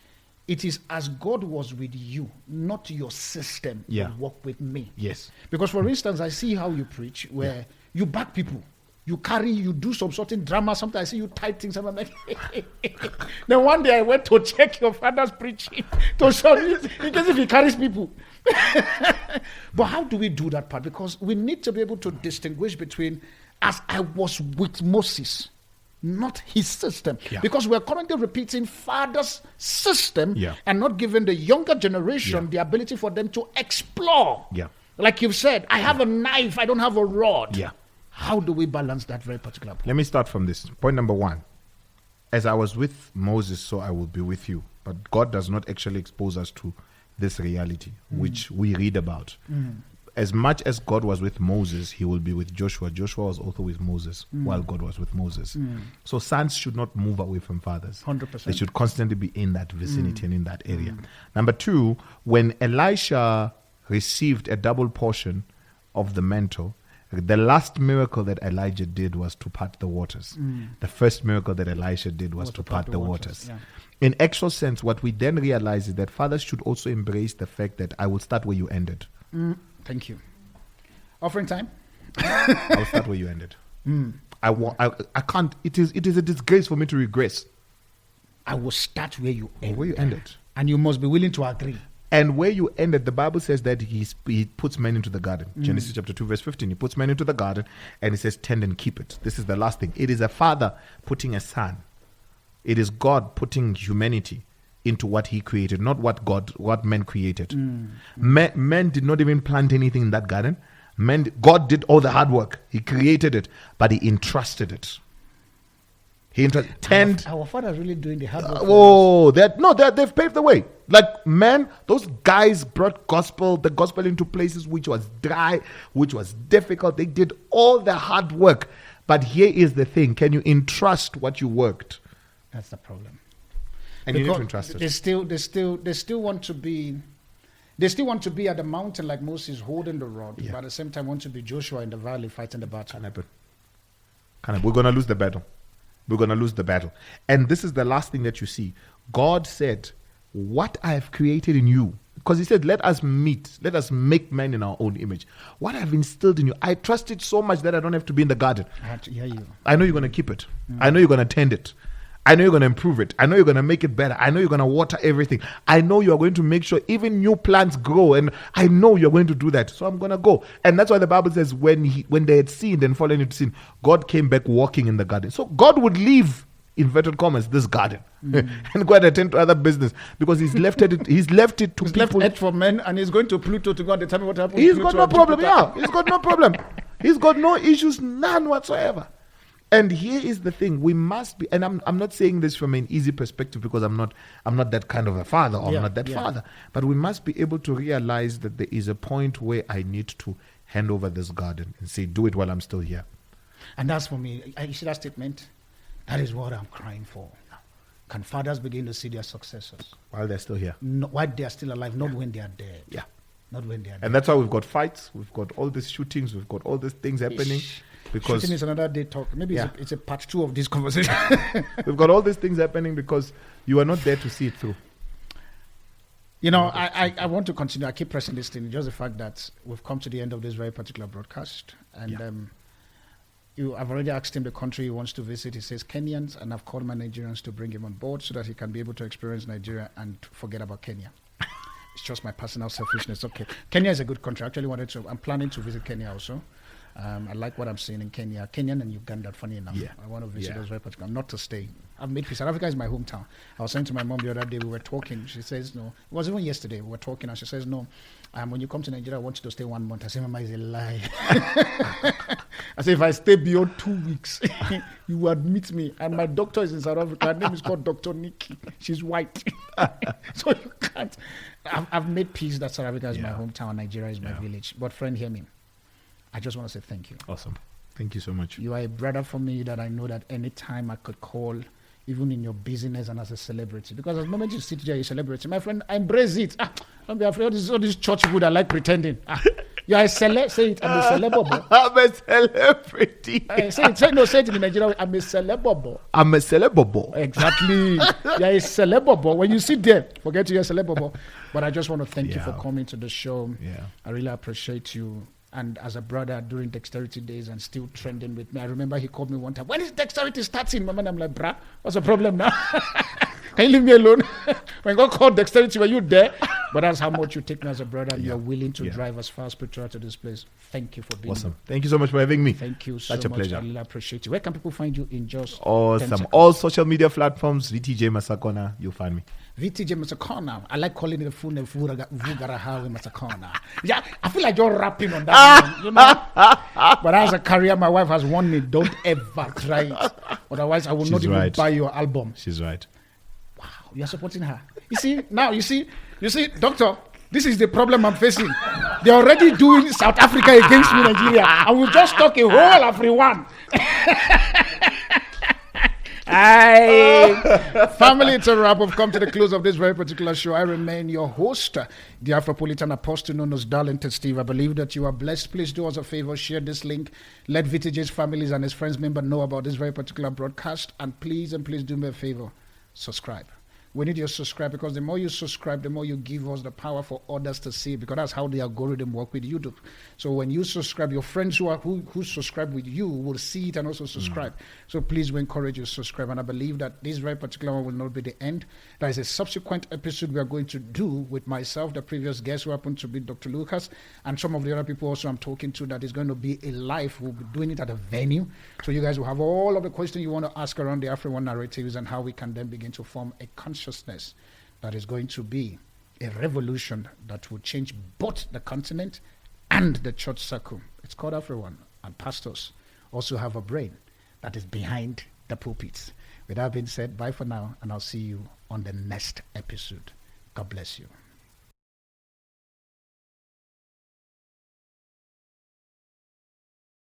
it is as God was with you, not your system will walk with me. Yes. Because for instance, I see how you preach where you back people. You do some certain drama. Sometimes I see you type things and I'm like, then one day I went to check your father's preaching to show you in case if he carries people. But how do we do that part? Because we need to be able to distinguish between as I was with Moses, not his system. Because we're currently repeating father's system and not giving the younger generation the ability for them to explore. Like you've said, I have a knife, I don't have a rod. How do we balance that very particular point? Let me start from this. Point number one. As I was with Moses, so I will be with you. But God does not actually expose us to this reality, which we read about. As much as God was with Moses, he will be with Joshua. Joshua was also with Moses while God was with Moses. So sons should not move away from fathers. 100%. They should constantly be in that vicinity and in that area. Number two, when Elisha received a double portion of the mantle, the last miracle that Elijah did was to part the waters. The first miracle that Elisha did was to part the waters. In actual sense, what we then realize is that fathers should also embrace the fact that I will start where you ended. Thank you. Offering time? I'll start where you ended. I can't. It is a disgrace for me to regress. I will start where you ended. Where you ended. And you must be willing to agree. And where you ended, the Bible says that he puts men into the garden. Genesis chapter 2 verse 15. He puts men into the garden and he says, tend and keep it. This is the last thing. It is a father putting a son. It is God putting humanity into what he created, not what men created. Men did not even plant anything in that garden. God did all the hard work. He created it, but he entrusted it. Our father is really doing the hard work. They've paved the way. Like, man, those guys brought the gospel into places which was dry, which was difficult. They did all the hard work. But here is the thing. Can you entrust what you worked? That's the problem. And because you need to entrust it. They still want to be at the mountain like Moses holding the rod, but at the same time want to be Joshua in the valley fighting the battle. We're going to lose the battle. We're going to lose the battle. And this is the last thing that you see. God said, what I have created in you, because he said, let us make man in our own image. What I've instilled in you, I trust it so much that I don't have to be in the garden. I have to hear you. I know you're going to keep it. I know you're going to tend it. I know you're going to improve it. I know you're going to make it better. I know you're going to water everything. I know you're going to make sure even new plants grow. And I know you're going to do that. So I'm going to go. And that's why the Bible says when they had sinned and fallen into sin, God came back walking in the garden. So God would leave, inverted commas, this garden and go and attend to other business because he's left it to people. Left it for men and he's going to Pluto to go and determine what happened. He's got no problem. He's got no problem. He's got no issues, none whatsoever. And here is the thing: we must be, and I'm not saying this from an easy perspective because I'm not that kind of a father, or I'm not that father. But we must be able to realize that there is a point where I need to hand over this garden and say, "Do it while I'm still here." And that's for me. You see that statement? That is what I'm crying for. Can fathers begin to see their successors while they're still here? No, while they are still alive, not when they are dead. Yeah. Not when they are And that's why we've got fights, we've got all these shootings, we've got all these things happening. Because shooting is another day talk. Maybe it's a part 2 of this conversation. we've got all these things happening because you are not there to see it through. You know, I want to continue. I keep pressing this thing. Just the fact that we've come to the end of this very particular broadcast. And I've already asked him the country he wants to visit. He says Kenyans, and I've called my Nigerians to bring him on board so that he can be able to experience Nigeria and forget about Kenya. It's just my personal selfishness. Okay. Kenya is a good country. I'm planning to visit Kenya also. I like what I'm seeing in Kenya. Kenyan and Uganda, funny enough. Yeah. I want to visit those very particular. Not to stay. I've made peace. South Africa is my hometown. I was saying to my mom the other day, we were talking. She says, no. It was even yesterday. We were talking, and she says, no. When you come to Nigeria, I want you to stay 1 month. I say, Mama, is a lie. I say, if I stay beyond 2 weeks, you will admit me. And my doctor is in South Africa. Her name is called Dr. Nikki. She's white. So you can't. I've made peace that South Africa is my hometown, Nigeria is my village. But friend, hear me. I just want to say thank you. Awesome. Thank you so much. You are a brother for me that I know that anytime I could call, even in your busyness and as a celebrity. Because at the moment you sit there, you're a celebrity. My friend, I embrace it. Don't be afraid of all these church people that like pretending. You are a celeb. Say it. I'm a celeb. I'm a celebrity. Say it in Nigeria. I'm a celeb. I'm a celeb. Exactly. You're a celeb. When you sit there, forget you're a celeb. But I just want to thank you for coming to the show. Yeah. I really appreciate you. And as a brother during Dexterity Days and still trending with me. I remember he called me one time. When is Dexterity starting? Mama, I'm like, bruh, what's the problem now? Can you leave me alone? When God called Dexterity, were you there? But that's how much you take me as a brother. You're willing to drive us far spiritual to this place. Thank you for being awesome. Thank you so much for having me. Thank you so Such a much. pleasure. I really appreciate you. Where can people find you in just awesome? 10 seconds? All social media platforms, V.T.J. Masakona, you'll find me. V.T.J. Masakona. I like calling it the full name Vugarahawe Masakona. Yeah, I feel like you're rapping on that one, you know. But as a career, my wife has warned me, don't ever try it. Otherwise, I will not even buy your album. She's right. Wow, you're supporting her. You see, doctor, this is the problem I'm facing. They're already doing South Africa against me, Nigeria. I will just talk a whole AfriOne. Family, it's a wrap. We've come to the close of this very particular show. I remain your host, the Afropolitan apostle known as Darlington Steve. I believe that you are blessed. Please do us a favor, share this link. Let V.T.J's families and his friends member know about this very particular broadcast. And please do me a favor, subscribe. We need your subscribe, because the more you subscribe, the more you give us the power for others to see, because that's how the algorithm work with YouTube. So when you subscribe, your friends who subscribe with you will see it and also subscribe. So please, we encourage you to subscribe. And I believe that this very particular one will not be the end. There is a subsequent episode we are going to do with myself, the previous guest who happened to be Dr. Lucas, and some of the other people also I'm talking to, that is going to be a live. We'll be doing it at a venue. So you guys will have all of the questions you want to ask around the AfriOne narratives and how we can then begin to form a consciousness that is going to be a revolution that will change both the continent and the church circle. It's called AfriOne, and pastors also have a brain that is behind the pulpits. With that being said, bye for now, and I'll see you on the next episode. God bless you.